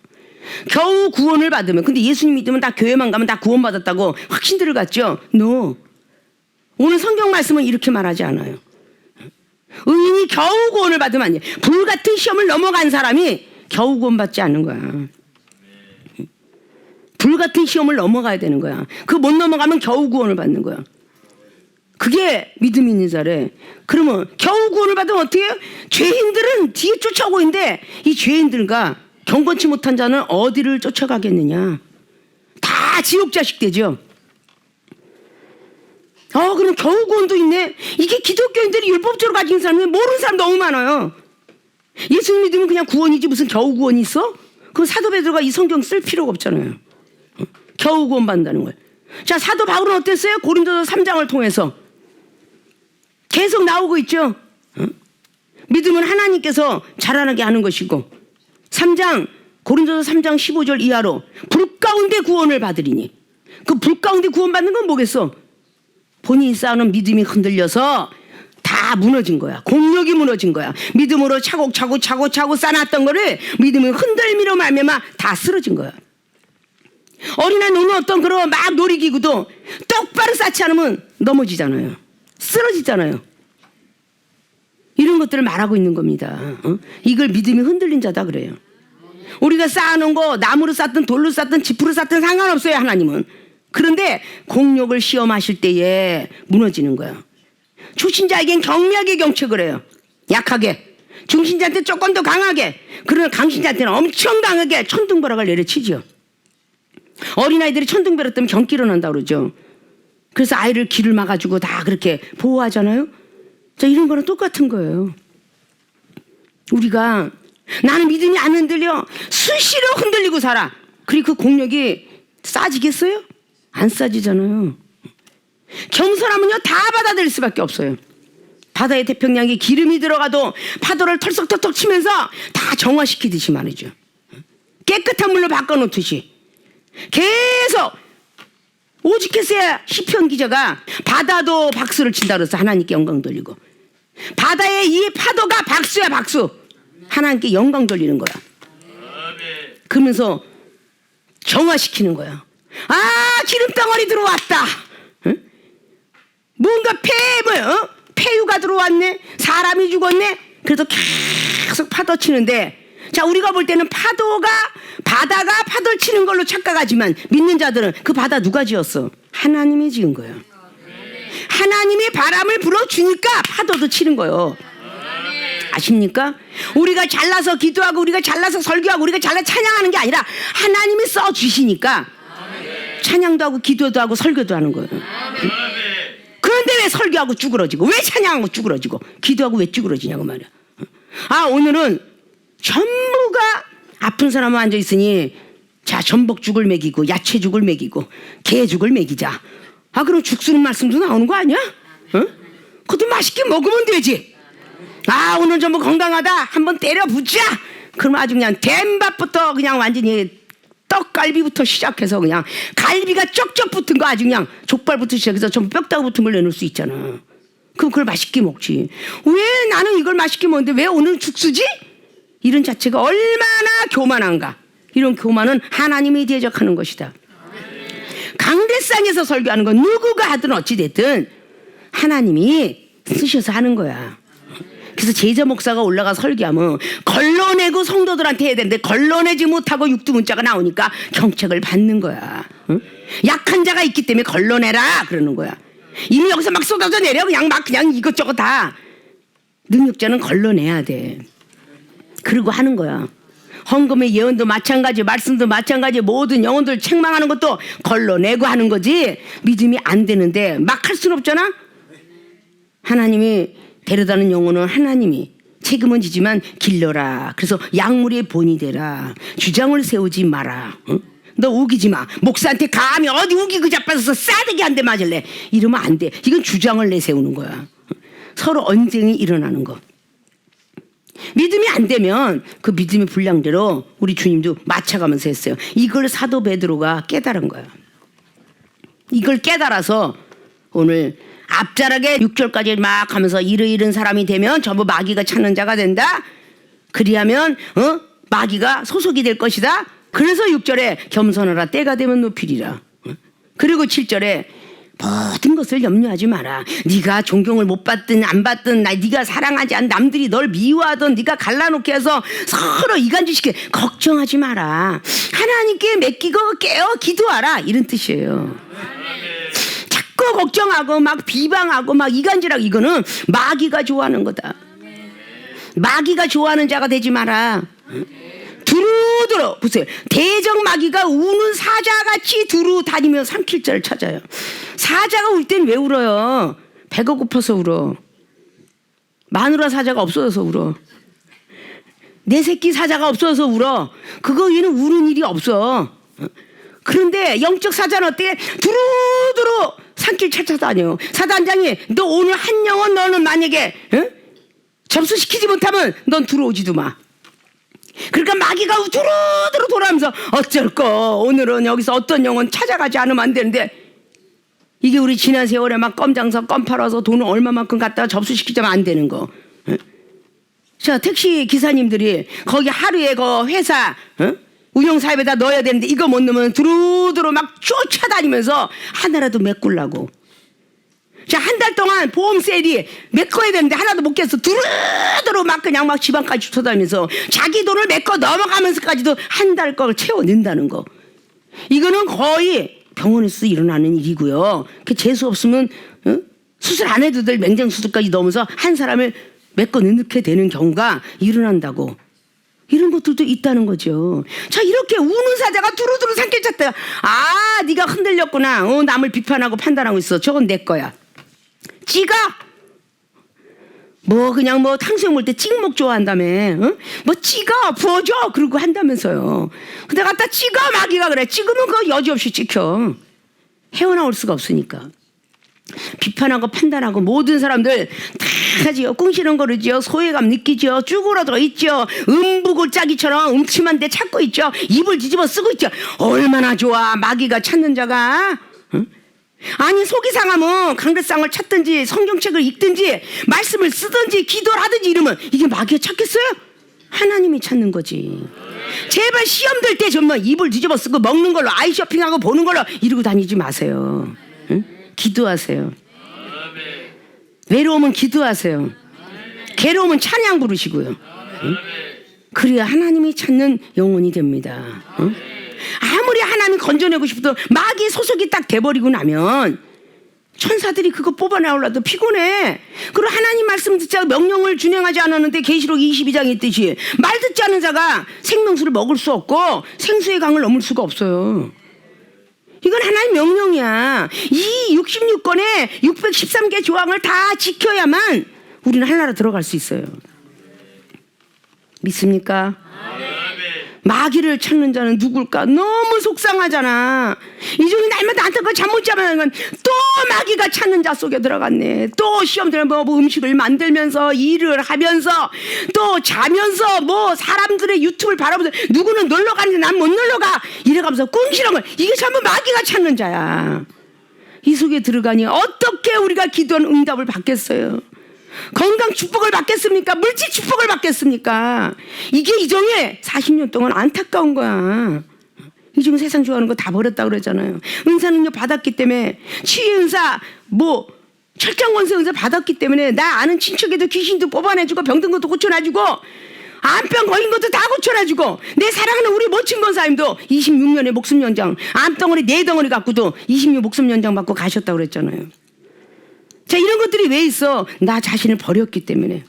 Speaker 1: 겨우 구원을 받으면. 근데 예수님 믿으면 다 교회만 가면 다 구원받았다고 확신들을 갖죠. No. 오늘 성경 말씀은 이렇게 말하지 않아요. 의인이 겨우 구원을 받으면 안 돼. 불같은 시험을 넘어간 사람이 겨우 구원받지 않는 거야. 불같은 시험을 넘어가야 되는 거야. 그거 못 넘어가면 겨우 구원을 받는 거야. 그게 믿음이 있는 자래. 그러면 겨우 구원을 받으면 어떻게 해요? 죄인들은 뒤에 쫓아오고 있는데 이 죄인들과 경건치 못한 자는 어디를 쫓아가겠느냐. 다 지옥 자식 되죠. 그럼 겨우 구원도 있네. 이게 기독교인들이 율법적으로 가진 사람이 모르는 사람 너무 많아요. 예수님 믿으면 그냥 구원이지 무슨 겨우 구원이 있어? 그럼 사도 베드로가 이 성경 쓸 필요가 없잖아요. 겨우 구원 받는다는 거예요. 자, 사도 바울은 어땠어요? 고린도서 3장을 통해서 계속 나오고 있죠. 믿음은 하나님께서 자라나게 하는 것이고 3장 고린도서 3장 15절 이하로 불 가운데 구원을 받으리니. 그 불 가운데 구원 받는 건 뭐겠어? 본인이 쌓아놓은 믿음이 흔들려서 다 무너진 거야. 공력이 무너진 거야. 믿음으로 차곡차곡 쌓아놨던 거를 믿음이 흔들미로 말미암아 다 쓰러진 거야. 어린아이 노는 어떤 그런 막 놀이기구도 똑바로 쌓지 않으면 넘어지잖아요. 쓰러지잖아요. 이런 것들을 말하고 있는 겁니다. 이걸 믿음이 흔들린 자다 그래요. 우리가 쌓아놓은 거 나무로 쌓든 돌로 쌓든 지프로 쌓든 상관없어요. 하나님은. 그런데 공력을 시험하실 때에 무너지는 거야. 초신자에겐 경미하게 경책을 해요. 약하게. 중신자한테 조금 더 강하게. 그러나 강신자한테는 엄청 강하게 천둥벼락을 내려치죠. 어린아이들이 천둥벼락 때문에 경기 일어난다고 그러죠. 그래서 아이를 길을 막아주고 다 그렇게 보호하잖아요. 자, 이런 거랑 똑같은 거예요. 우리가 나는 믿음이 안 흔들려 수시로 흔들리고 살아. 그리고 그 공력이 싸지겠어요? 안 싸지잖아요. 겸손하면요 다 받아들일 수밖에 없어요. 바다의 태평양에 기름이 들어가도 파도를 털썩털썩 치면서 다 정화시키듯이 말이죠. 깨끗한 물로 바꿔놓듯이 계속 오직했어야 시편 기자가 바다도 박수를 친다 그래서 하나님께 영광 돌리고, 바다의 이 파도가 박수야 박수. 하나님께 영광 돌리는 거야. 그러면서 정화시키는 거야. 아, 기름덩어리 들어왔다. 응? 뭔가 폐유가 들어왔네. 사람이 죽었네. 그래도 계속 파도 치는데, 자, 우리가 볼 때는 바다가 파도를 치는 걸로 착각하지만 믿는 자들은 그 바다 누가 지었어? 하나님이 지은 거예요. 하나님이 바람을 불어주니까 파도도 치는 거예요. 아십니까? 우리가 잘나서 기도하고 우리가 잘나서 설교하고 우리가 잘나서 찬양하는 게 아니라 하나님이 써주시니까 찬양도 하고 기도도 하고 설교도 하는 거예요. 그런데 왜 설교하고 쭈그러지고, 왜 찬양하고 쭈그러지고, 기도하고 왜 쭈그러지냐고 말이야. 아, 오늘은 전부가 아픈 사람은 앉아있으니 자, 전복죽을 먹이고 야채죽을 먹이고 게죽을 먹이자. 아, 그럼 죽 쓰는 말씀도 나오는 거 아니야? 어? 그것도 맛있게 먹으면 되지. 아, 오늘 전부 건강하다 한번 때려 붓자. 그럼 아주 그냥 댄밥부터 그냥 완전히 떡갈비부터 시작해서 그냥 갈비가 쩍쩍 붙은 거 아주 그냥 족발부터 시작해서 전부 뼈다귀 붙은 걸 내놓을 수 있잖아. 그럼 그걸 맛있게 먹지. 왜 나는 이걸 맛있게 먹는데 왜 오늘 죽수지? 이런 자체가 얼마나 교만한가. 이런 교만은 하나님이 대적하는 것이다. 강대상에서 설교하는 건 누구가 하든 어찌됐든 하나님이 쓰셔서 하는 거야. 그래서 제자 목사가 올라가 설교하면 걸러내고 성도들한테 해야 되는데 걸러내지 못하고 육두문자가 나오니까 경책을 받는 거야. 응? 약한 자가 있기 때문에 걸러내라 그러는 거야. 이미 여기서 막 쏟아져 내려 그냥 이것저것 다. 능력자는 걸러내야 돼. 그리고 하는 거야. 헌금의 예언도 마찬가지, 말씀도 마찬가지, 모든 영혼들 책망하는 것도 걸러내고 하는 거지. 믿음이 안 되는데 막 할 수는 없잖아. 하나님이 데려다는 영혼은 하나님이 책임은 지지만 길러라. 그래서 약물의 본이 되라. 주장을 세우지 마라. 응? 너 우기지 마. 목사한테 감히 어디 우기고 자빠져서 싸대기 한 대 맞을래. 이러면 안 돼. 이건 주장을 내세우는 거야. 서로 언쟁이 일어나는 거. 믿음이 안 되면 그 믿음의 분량대로 우리 주님도 맞춰가면서 했어요. 이걸 사도 베드로가 깨달은 거야. 이걸 깨달아서 오늘 앞자락에 6절까지 막 하면서 이르이른 사람이 되면 전부 마귀가 찾는 자가 된다. 그리하면 마귀가 소속이 될 것이다. 그래서 6절에 겸손하라 때가 되면 높이리라. 그리고 7절에 모든 것을 염려하지 마라. 네가 존경을 못 받든 안 받든 네가 사랑하지 않은 남들이 널 미워하든 네가 갈라놓게 해서 서로 이간질시켜 걱정하지 마라. 하나님께 맡기고 깨어 기도하라. 이런 뜻이에요. 자꾸 걱정하고 막 비방하고 막 이간질하고 이거는 마귀가 좋아하는 거다. 마귀가 좋아하는 자가 되지 마라. 두루두루 보세요. 대적 마귀가 우는 사자같이 두루 다니며 삼킬 자를 찾아요. 사자가 울 땐 왜 울어요? 배가 고파서 울어. 마누라 사자가 없어져서 울어. 내 새끼 사자가 없어져서 울어. 그거 위에는 우는 일이 없어. 그런데 영적 사자는 어때? 두루두루 산길 찾아다녀. 사단장이 너 오늘 한 영혼 너는 만약에 접수시키지 못하면 넌 들어오지도 마. 그러니까 마귀가 두루두루 돌아오면서 어쩔 거 오늘은 여기서 어떤 영혼 찾아가지 않으면 안 되는데, 이게 우리 지난 세월에 막 껌장사 껌 팔아서 돈을 얼마만큼 갖다가 접수시키자면 안 되는 거. 자, 택시 기사님들이 거기 하루에 그 회사 운영사업에다 넣어야 되는데 이거 못 넣으면 두루두루 막 쫓아다니면서 하나라도 메꾸려고. 자, 한 달 동안 보험세일이 메꿔야 되는데 하나도 못 깼어. 두루두루 막 그냥 막 지방까지 쫓아다니면서 자기 돈을 메꿔 넘어가면서까지도 한 달 걸 채워낸다는 거. 이거는 거의 병원에서 일어나는 일이고요. 그 재수 없으면 수술 안 해도 될 맹장수술까지 넘어서 한 사람을 메꿔 넣게 되는 경우가 일어난다고. 이런 것들도 있다는 거죠. 자, 이렇게 우는 사자가 두루두루 삼켜졌다. 아, 네가 흔들렸구나. 남을 비판하고 판단하고 있어. 저건 내 거야. 찌가 뭐 그냥 뭐 탕수육 먹을 때 찍먹 좋아한다며. 응? 뭐 찌가 부어줘 그러고 한다면서요. 근데 갖다 찌가 마귀가 그래. 찍으면 그거 여지없이 찍혀. 헤어나올 수가 없으니까. 비판하고 판단하고 모든 사람들 다 하지요. 꿍시렁거리지요. 소외감 느끼지요. 쭈그러들어 있죠. 음부고 짜기처럼 음침한 데 찾고 있죠. 입을 뒤집어 쓰고 있죠. 얼마나 좋아 마귀가 찾는 자가. 응? 아니 속이 상하면 강대상을 찾든지 성경책을 읽든지 말씀을 쓰든지 기도를 하든지 이러면 이게 마귀가 찾겠어요? 하나님이 찾는 거지. 제발 시험 들 때 정말 입을 뒤집어 쓰고 먹는 걸로 아이 쇼핑하고 보는 걸로 이러고 다니지 마세요. 응? 기도하세요. 외로우면 기도하세요. 괴로우면 찬양 부르시고요. 응? 그래야 하나님이 찾는 영혼이 됩니다. 응? 아무리 하나님 건져내고 싶어도 마귀의 소속이 딱 돼버리고 나면 천사들이 그거 뽑아내려도 피곤해. 그리고 하나님 말씀 듣자 명령을 준행하지 않았는데 계시록 22장에 있듯이 말 듣지 않은 자가 생명수를 먹을 수 없고 생수의 강을 넘을 수가 없어요. 이건 하나님 명령이야. 이 66권의 613개 조항을 다 지켜야만 우리는 하나라 들어갈 수 있어요. 믿습니까? 마귀를 찾는 자는 누굴까? 너무 속상하잖아. 이종이 날마다 안타까워 잠 못 자면 또 마귀가 찾는 자 속에 들어갔네. 또 시험 들면 뭐 음식을 만들면서 일을 하면서 또 자면서 뭐 사람들의 유튜브를 바라보면서 누구는 놀러 가는데 난 못 놀러 가 이래가면서 꿍시렁을 이게 전부 마귀가 찾는 자야. 이 속에 들어가니 어떻게 우리가 기도한 응답을 받겠어요? 건강 축복을 받겠습니까? 물질 축복을 받겠습니까? 이게 이종의 40년 동안 안타까운 거야. 이종 세상 좋아하는 거 다 버렸다 그러잖아요. 은사 능력 받았기 때문에 치유 은사 뭐 철장권세 은사 받았기 때문에 나 아는 친척에도 귀신도 뽑아내주고 병든 것도 고쳐놔주고 암병 걸린 것도 다 고쳐놔주고 내 사랑하는 우리 모친 권사님도 26년의 목숨 연장 암덩어리 4덩어리 갖고도 26 목숨 연장 받고 가셨다고 그랬잖아요. 자, 이런 것들이 왜 있어? 나 자신을 버렸기 때문에.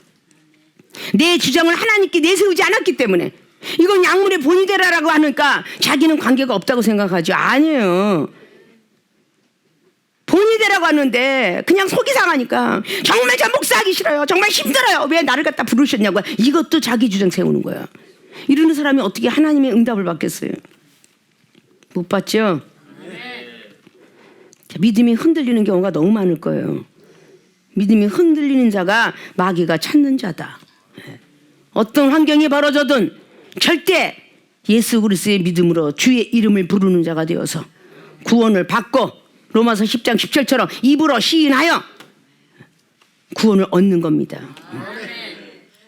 Speaker 1: 내 주장을 하나님께 내세우지 않았기 때문에. 이건 약물의 본이 되라라고 하니까 자기는 관계가 없다고 생각하죠. 아니에요. 본이 되라고 하는데 그냥 속이 상하니까 정말 저 목사하기 싫어요. 정말 힘들어요. 왜 나를 갖다 부르셨냐고. 이것도 자기 주장 세우는 거야. 이러는 사람이 어떻게 하나님의 응답을 받겠어요? 못 받죠? 자, 믿음이 흔들리는 경우가 너무 많을 거예요. 믿음이 흔들리는 자가 마귀가 찾는 자다. 어떤 환경이 벌어져든 절대 예수 그리스도의 믿음으로 주의 이름을 부르는 자가 되어서 구원을 받고 로마서 10장 17처럼 입으로 시인하여 구원을 얻는 겁니다.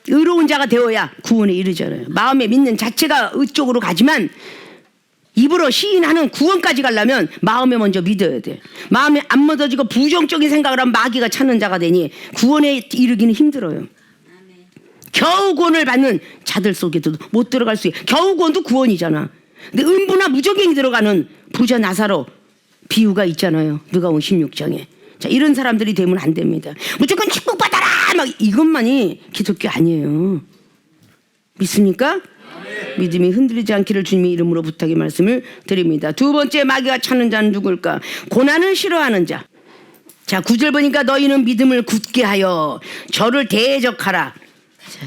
Speaker 1: 의로운 자가 되어야 구원에 이르잖아요. 마음에 믿는 자체가 의쪽으로 가지만 입으로 시인하는 구원까지 가려면 마음에 먼저 믿어야 돼. 마음에 안 믿어지고 부정적인 생각을 하면 마귀가 찾는 자가 되니 구원에 이르기는 힘들어요. 겨우 구원을 받는 자들 속에도 못 들어갈 수 있어요. 겨우 구원도 구원이잖아. 근데 음부나 무적행이 들어가는 부자 나사로 비유가 있잖아요. 누가복음 16장에. 자, 이런 사람들이 되면 안 됩니다. 무조건 축복받아라 막 이것만이 기독교 아니에요. 믿습니까? 믿음이 흔들리지 않기를 주님의 이름으로 부탁의 말씀을 드립니다. 두 번째 마귀가 찾는 자는 누굴까? 고난을 싫어하는 자. 자, 9절 보니까 너희는 믿음을 굳게 하여 저를 대적하라.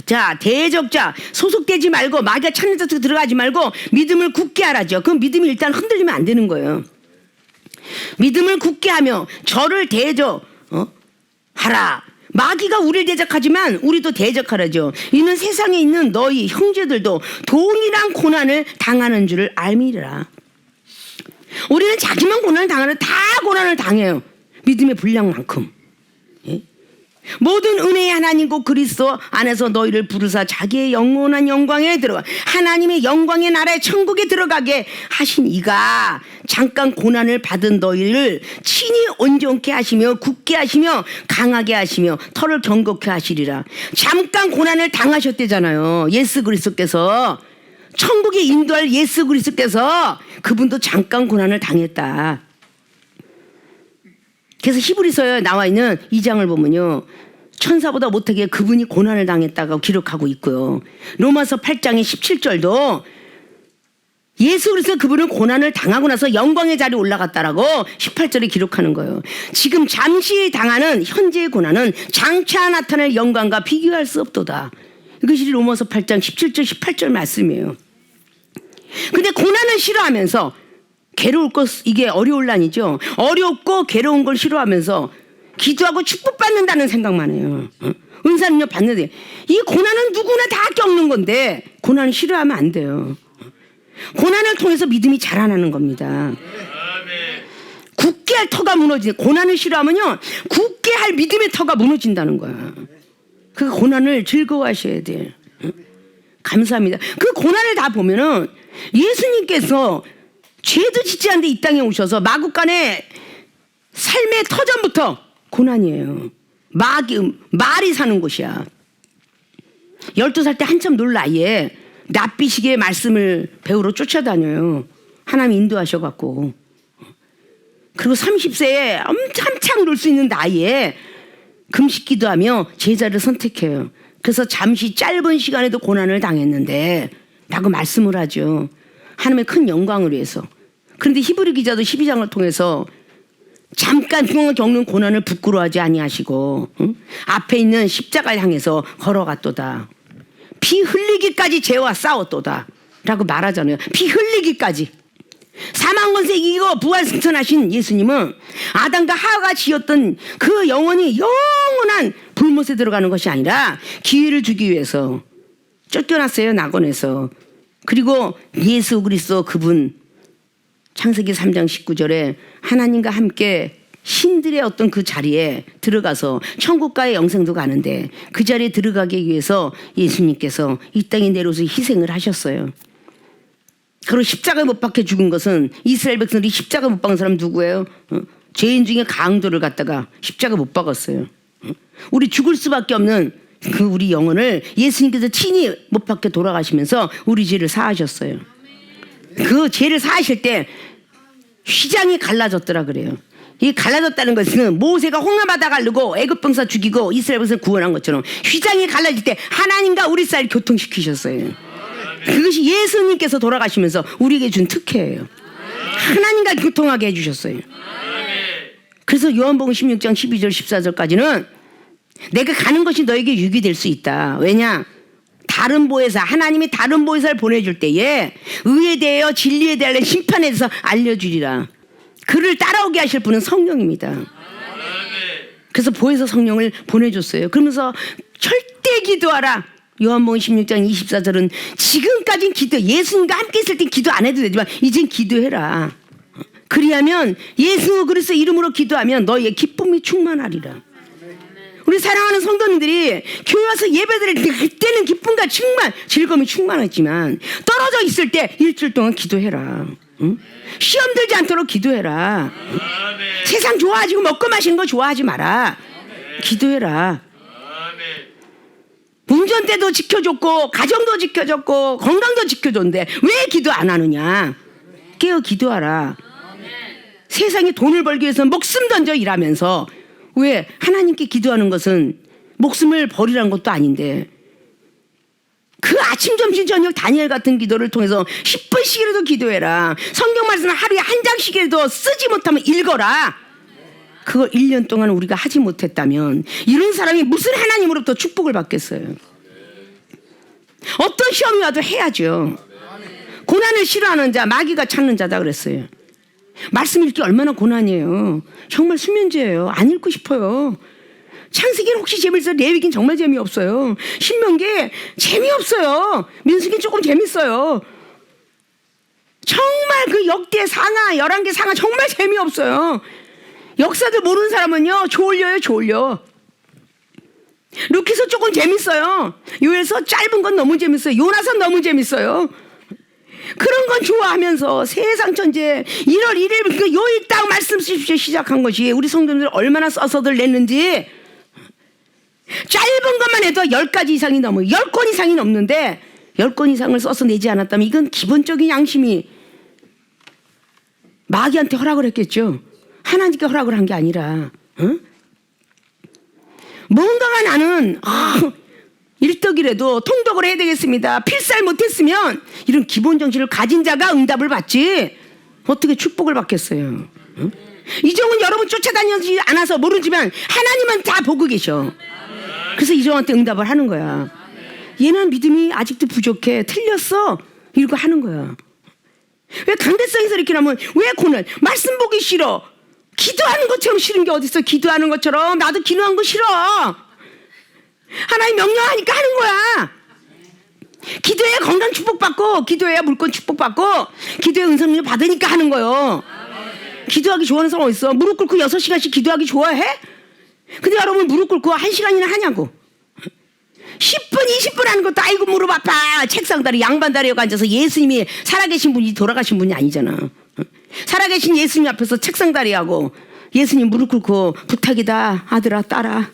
Speaker 1: 자, 대적자 소속되지 말고 마귀가 찾는 자 속에 들어가지 말고 믿음을 굳게 하라죠. 그럼 믿음이 일단 흔들리면 안 되는 거예요. 믿음을 굳게 하며 저를 대적하라. 마귀가 우리를 대적하지만 우리도 대적하라죠. 이는 세상에 있는 너희 형제들도 동일한 고난을 당하는 줄을 알미라. 우리는 자기만 고난을 당하는 다 고난을 당해요. 믿음의 분량만큼. 예? 모든 은혜의 하나님과 그리스도 안에서 너희를 부르사 자기의 영원한 영광에 들어가 하나님의 영광의 나라의 천국에 들어가게 하신 이가 잠깐 고난을 받은 너희를 친히 온전케 하시며 굳게 하시며 강하게 하시며 털을 경고케 하시리라. 잠깐 고난을 당하셨대잖아요. 예수 그리스도께서 천국에 인도할 예수 그리스도께서 그분도 잠깐 고난을 당했다. 그래서 히브리서에 나와 있는 2장을 보면요. 천사보다 못하게 그분이 고난을 당했다고 기록하고 있고요. 로마서 8장의 17절도 예수 그리스도 그분은 고난을 당하고 나서 영광의 자리에 올라갔다라고 18절에 기록하는 거예요. 지금 잠시 당하는 현재의 고난은 장차 나타날 영광과 비교할 수 없도다. 이것이 로마서 8장 17절 18절 말씀이에요. 근데 고난을 싫어하면서 괴로울 것, 이게 어려울 난이죠. 어렵고 괴로운 걸 싫어하면서 기도하고 축복받는다는 생각만 해요. 은사능력 받는데 이 고난은 누구나 다 겪는 건데 고난을 싫어하면 안 돼요. 고난을 통해서 믿음이 자라나는 겁니다. 굳게 할 터가 무너지는, 고난을 싫어하면요 굳게 할 믿음의 터가 무너진다는 거야. 그 고난을 즐거워하셔야 돼요. 감사합니다. 그 고난을 다 보면은 예수님께서 죄도 짓지 않는데 이 땅에 오셔서 마국간의 삶의 터전부터 고난이에요. 말이 사는 곳이야. 12살 때 한참 놀 나이에 낯비시게 말씀을 배우러 쫓아다녀요. 하나님 인도하셔갖고. 그리고 30세에 한창 놀 수 있는 나이에 금식 기도하며 제자를 선택해요. 그래서 잠시 짧은 시간에도 고난을 당했는데 라고 말씀을 하죠. 하나님의 큰 영광을 위해서. 그런데 히브리 기자도 12장을 통해서 잠깐 겪는 고난을 부끄러워하지 아니하시고 앞에 있는 십자가를 향해서 걸어갔도다. 피 흘리기까지 죄와 싸웠도다 라고 말하잖아요. 피 흘리기까지. 사망 권세 이기고 부활 승천하신 예수님은 아담과 하와가 지었던 그 영혼이 영원한 불못에 들어가는 것이 아니라 기회를 주기 위해서 쫓겨났어요. 낙원에서. 그리고 예수 그리스도 그분 창세기 3장 19절에 하나님과 함께 신들의 어떤 그 자리에 들어가서 천국과의 영생도 가는데 그 자리에 들어가기 위해서 예수님께서 이 땅에 내려오셔서 희생을 하셨어요. 그리고 십자가에 못 박혀 죽은 것은 이스라엘 백성들이 십자가 못 박은 사람 누구예요? 죄인 중에 강도를 갖다가 십자가 못 박았어요. 우리 죽을 수밖에 없는 그 우리 영혼을 예수님께서 친히 못 박혀 돌아가시면서 우리 죄를 사하셨어요. 그 죄를 사하실 때 휘장이 갈라졌더라 그래요. 이 갈라졌다는 것은 모세가 홍해바다 가르고 애굽 병사 죽이고 이스라엘 백성 구원한 것처럼 휘장이 갈라질 때 하나님과 우리 사이를 교통시키셨어요. 그것이 예수님께서 돌아가시면서 우리에게 준 특혜예요. 하나님과 교통하게 해주셨어요. 그래서 요한복음 16장 12절 14절까지는 내가 가는 것이 너에게 유익이 될 수 있다. 왜냐? 다른 보혜사, 하나님이 다른 보혜사를 보내줄 때에 의에 대하여 진리에 대하여 심판에 대해서 알려주리라. 그를 따라오게 하실 분은 성령입니다. 그래서 보혜사 성령을 보내줬어요. 그러면서 절대 기도하라. 요한복음 16장 24절은 지금까지는 기도, 예수님과 함께 있을 땐 기도 안 해도 되지만 이젠 기도해라. 그리하면 예수 그리스도 이름으로 기도하면 너희의 기쁨이 충만하리라. 우리 사랑하는 성도님들이 교회 와서 예배드릴 때 그때는 기쁨과 즐거움이 충만했지만 떨어져 있을 때 일주일 동안 기도해라. 응? 시험 들지 않도록 기도해라. 세상 좋아하지고 먹고 마시는 거 좋아하지 마라. 기도해라. 운전대도 지켜줬고 가정도 지켜줬고 건강도 지켜줬는데 왜 기도 안 하느냐. 깨어 기도하라. 세상에 돈을 벌기 위해서 목숨 던져 일하면서 왜 하나님께 기도하는 것은 목숨을 버리라는 것도 아닌데 그 아침 점심 저녁 다니엘 같은 기도를 통해서 10분씩이라도 기도해라. 성경 말씀을 하루에 한 장씩이라도 쓰지 못하면 읽어라. 그걸 1년 동안 우리가 하지 못했다면 이런 사람이 무슨 하나님으로부터 축복을 받겠어요. 어떤 시험이 와도 해야죠. 고난을 싫어하는 자 마귀가 찾는 자다 그랬어요. 말씀 읽기 얼마나 고난이에요. 정말 수면제예요. 안 읽고 싶어요. 창세기는 혹시 재밌어요? 레위기는 정말 재미없어요. 신명기 재미없어요. 민수기는 조금 재밌어요. 정말 그 역대 상하 11개 상하 정말 재미없어요. 역사들 모르는 사람은요 졸려요. 루키서 조금 재밌어요. 요엘서 짧은 건 너무 재밌어요. 요나서 너무 재밌어요. 그런 건 좋아하면서 세상 천재 1월 1일 그 요일 딱 말씀 쓰십시오 시작한 것이 우리 성도들 얼마나 써서들 냈는지 짧은 것만 해도 10가지 이상이 넘어요. 10권 이상이 넘는데 10권 이상을 써서 내지 않았다면 이건 기본적인 양심이 마귀한테 허락을 했겠죠. 하나님께 허락을 한 게 아니라. 응? 뭔가가 나는 일떡이라도 통독을 해야 되겠습니다. 필살 못했으면 이런 기본 정신을 가진 자가 응답을 받지 어떻게 축복을 받겠어요? 응? 이종은 여러분 쫓아다니지 않아서 모르지만 하나님은 다 보고 계셔. 그래서 이종한테 응답을 하는 거야. 얘는 믿음이 아직도 부족해. 틀렸어. 이러고 하는 거야. 왜 강대성에서 이렇게 하면 왜 고난? 말씀 보기 싫어. 기도하는 것처럼 싫은 게 어딨어. 기도하는 것처럼 나도 기도한 거 싫어. 하나님 명령하니까 하는 거야. 기도해야 건강 축복받고 기도해야 물건 축복받고 기도해 은총을 받으니까 하는 거예요. 기도하기 좋아하는 사람 어딨어? 무릎 꿇고 6시간씩 기도하기 좋아해? 근데 여러분 무릎 꿇고 1시간이나 하냐고. 10분 20분 하는 것도 아이고 무릎 아파. 책상다리 양반다리에 앉아서 예수님이 살아계신 분이 돌아가신 분이 아니잖아. 살아계신 예수님 앞에서 책상다리하고 예수님 무릎 꿇고 부탁이다 아들아 딸아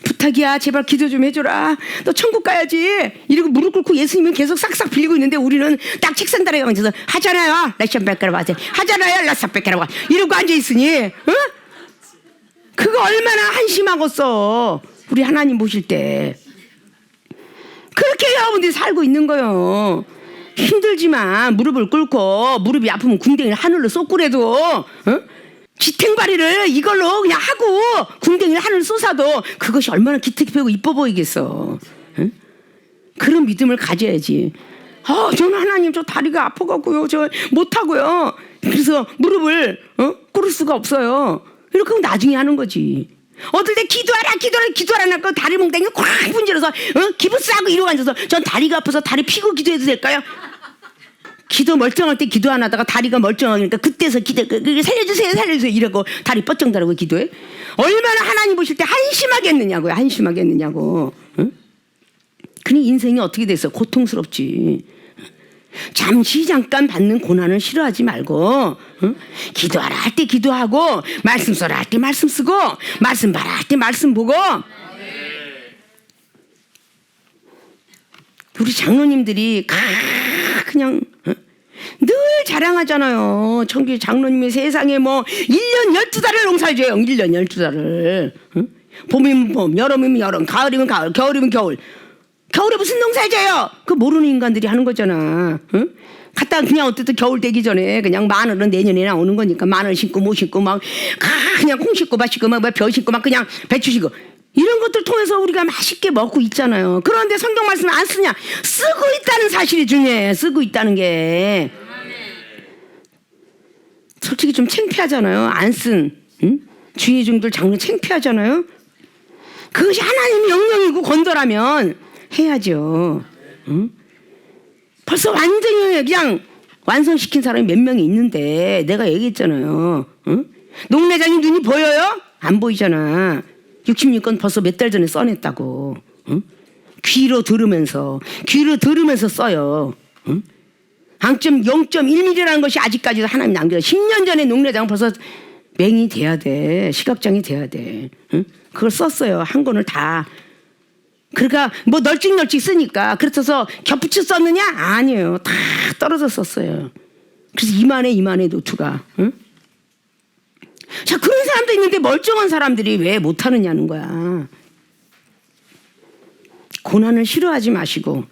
Speaker 1: 부탁이야 제발 기도 좀 해줘라 너 천국 가야지 이러고 무릎 꿇고 예수님은 계속 싹싹 빌리고 있는데 우리는 딱 책상다리에 앉아서 하잖아요 라시안 뺄까라고 하세요 하잖아요 라시안 뺄까라고 이러고 앉아있으니 그거 얼마나 한심하겠어. 우리 하나님 보실 때 그렇게 여러분들이 살고 있는 거예요. 힘들지만 무릎을 꿇고 무릎이 아프면 궁뎅이를 하늘로 쏟고래도 지탱바리를 이걸로 그냥 하고 궁뎅이를 하늘로 쏟아도 그것이 얼마나 기특하고 이뻐 보이겠어. 그런 믿음을 가져야지. 저는 하나님 저 다리가 아파갖고요 저 못하고요 그래서 무릎을 꿇을 수가 없어요. 이렇게 하면 나중에 하는 거지. 어떨 때 기도하라 하고 다리 몽둥이 꽉 분질러서 기분 싸고 이러고 앉아서 전 다리가 아파서 다리 피고 기도해도 될까요? 기도 멀쩡할 때 기도 안 하다가 다리가 멀쩡하니까 그때서 살려주세요 이러고 다리 뻗쩍 다르고 기도해. 얼마나 하나님 보실 때 한심하겠느냐고. 그니 인생이 어떻게 됐어? 고통스럽지. 잠깐 받는 고난을 싫어하지 말고 기도하라 할 때 기도하고 말씀 써라 할 때 말씀 쓰고 말씀 봐라 할 때 말씀 보고. 우리 장로님들이 그냥 늘 자랑하잖아요. 청기 장로님이 세상에 뭐 1년 12달을 농사를 줘요. 1년 12달을. 봄이면 봄, 여름이면 여름, 가을이면 가을, 겨울이면 겨울. 겨울에 무슨 농사를 져요? 그 모르는 인간들이 하는 거잖아. 갔다 그냥 어쨌든 겨울 되기 전에 그냥 마늘은 내년에 나오는 거니까 마늘 심고 뭐 심고 막 그냥 콩 심고 밭 심고 막 벼 심고 막 그냥 배추 심고 이런 것들 통해서 우리가 맛있게 먹고 있잖아요. 그런데 성경 말씀 안 쓰냐? 쓰고 있다는 사실이 중요해. 쓰고 있다는 게 솔직히 좀 창피하잖아요. 안 쓴 주의 종들 장로 창피하잖아요. 그것이 하나님의 명령이고 건도라면 해야죠. 벌써 완전히 그냥 완성시킨 사람이 몇 명이 있는데 내가 얘기했잖아요. 농내장이 눈이 보여요? 안 보이잖아. 66건 벌써 몇 달 전에 써냈다고. 귀로 들으면서 써요. 항점 0.1mm라는 것이 아직까지도 하나님 남겨서 10년 전에 농내장은 벌써 맹이 돼야 돼. 시각장이 돼야 돼. 그걸 썼어요. 한 권을 다. 그러니까 뭐 널찍널찍 쓰니까 그래서 겹붙여 썼느냐? 아니에요. 다 떨어져 썼어요. 그래서 이만해 노트가. 자, 그런 사람도 있는데 멀쩡한 사람들이 왜 못하느냐는 거야. 고난을 싫어하지 마시고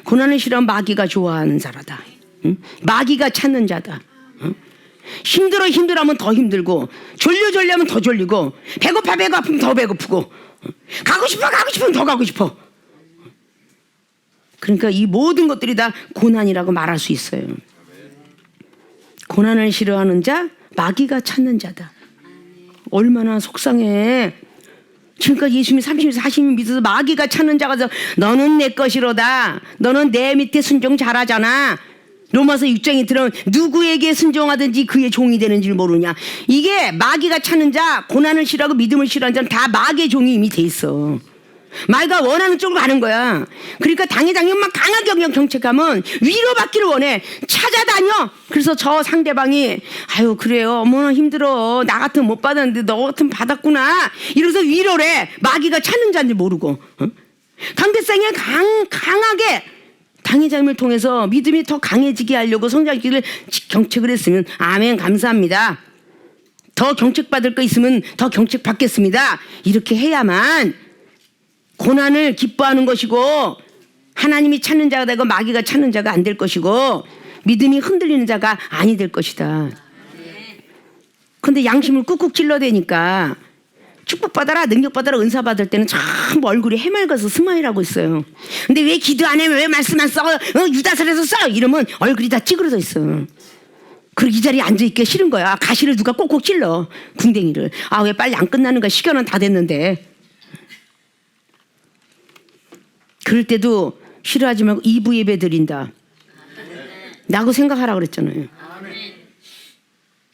Speaker 1: 고난을 싫어하면 마귀가 좋아하는 자라다. 마귀가 찾는 자다. 힘들어하면 더 힘들고 졸려하면 더 졸리고 배고프면 더 배고프고 가고 싶으면 더 가고 싶어. 그러니까 이 모든 것들이 다 고난이라고 말할 수 있어요. 고난을 싫어하는 자 마귀가 찾는 자다. 얼마나 속상해. 지금까지 예수님이 30년 40년 믿어서 마귀가 찾는 자가 너는 내 것이로다. 너는 내 밑에 순종 잘하잖아. 로마서 6장에 들어오면 누구에게 순종하든지 그의 종이 되는 줄 모르냐. 이게 마귀가 찾는 자, 고난을 싫어하고 믿음을 싫어하는 자는 다 마귀의 종이 이미 돼 있어. 마귀가 원하는 쪽으로 가는 거야. 그러니까 당회장님만 강하게 경책하면 위로받기를 원해. 찾아다녀. 그래서 저 상대방이 아유 그래요 어머나 힘들어 나 같으면 못 받았는데 너 같으면 받았구나 이러면서 위로를 해. 마귀가 찾는 자인지 모르고. 강대상에 강하게 당회장님을 통해서 믿음이 더 강해지게 하려고 성장기를 경책을 했으면 아멘 감사합니다. 더 경책받을 거 있으면 더 경책 받겠습니다. 이렇게 해야만 고난을 기뻐하는 것이고 하나님이 찾는 자가 되고 마귀가 찾는 자가 안 될 것이고 믿음이 흔들리는 자가 아니 될 것이다. 근데 양심을 꾹꾹 찔러대니까 축복받아라 능력받아라 은사받을 때는 참 얼굴이 해맑아서 스마일하고 있어요. 근데 왜 기도 안 해? 왜 말씀 안 써? 유다설에서 써? 이러면 얼굴이 다 찌그러져 있어. 그리고 이 자리에 앉아있기 싫은 거야. 가시를 누가 꼭꼭 찔러 궁뎅이를. 아 왜 빨리 안 끝나는 거야. 시간은 다 됐는데. 그럴 때도 싫어하지 말고 2부 예배 드린다 라고 생각하라 그랬잖아요.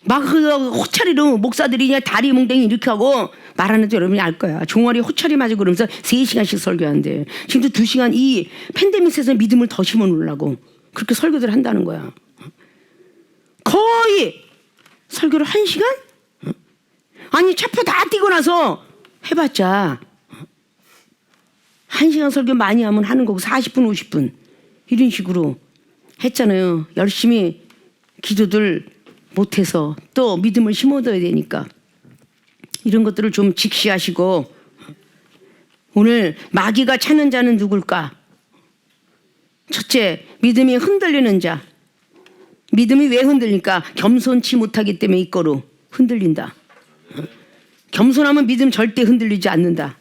Speaker 1: 막 호차리로 목사들이 그냥 다리 뭉댕이 이렇게 하고 말하는데 여러분이 알 거야. 종아리 호차리 맞고 그러면서 3시간씩 설교하는데 지금도 2시간 이 팬데믹에서 믿음을 더 심어놓으려고 그렇게 설교들 한다는 거야. 거의 설교를 1시간? 아니 차표 다 띄고 나서 해봤자 1시간 설교 많이 하면 하는 거고 40분 50분 이런 식으로 했잖아요. 열심히 기도들 못해서 또 믿음을 심어둬야 되니까 이런 것들을 좀 직시하시고 오늘 마귀가 찾는 자는 누굴까? 첫째, 믿음이 흔들리는 자. 믿음이 왜 흔들리니까 겸손치 못하기 때문에 이거로 흔들린다. 겸손하면 믿음 절대 흔들리지 않는다.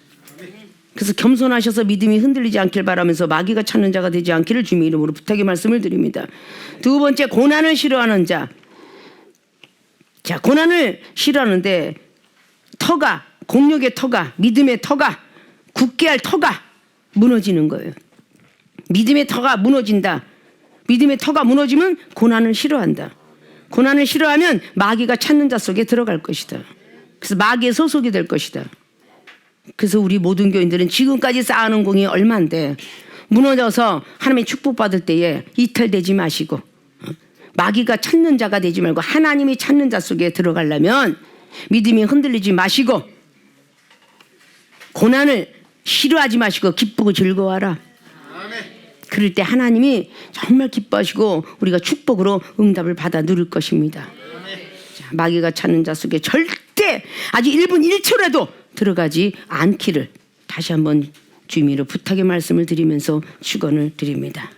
Speaker 1: 그래서 겸손하셔서 믿음이 흔들리지 않길 바라면서 마귀가 찾는 자가 되지 않기를 주님의 이름으로 부탁의 말씀을 드립니다. 두 번째, 고난을 싫어하는 자. 자, 고난을 싫어하는데 터가, 공력의 터가, 믿음의 터가, 굳게 할 터가 무너지는 거예요. 믿음의 터가 무너진다. 믿음의 터가 무너지면 고난을 싫어한다. 고난을 싫어하면 마귀가 찾는 자 속에 들어갈 것이다. 그래서 마귀의 소속이 될 것이다. 그래서 우리 모든 교인들은 지금까지 쌓아놓은 공이 얼마인데 무너져서 하나님의 축복받을 때에 이탈되지 마시고 마귀가 찾는 자가 되지 말고 하나님이 찾는 자 속에 들어가려면 믿음이 흔들리지 마시고 고난을 싫어하지 마시고 기쁘고 즐거워하라. 그럴 때 하나님이 정말 기뻐하시고 우리가 축복으로 응답을 받아 누릴 것입니다. 자, 마귀가 찾는 자 속에 절대 아주 1분 1초라도 들어가지 않기를 다시 한번 주님으로 부탁의 말씀을 드리면서 축원을 드립니다.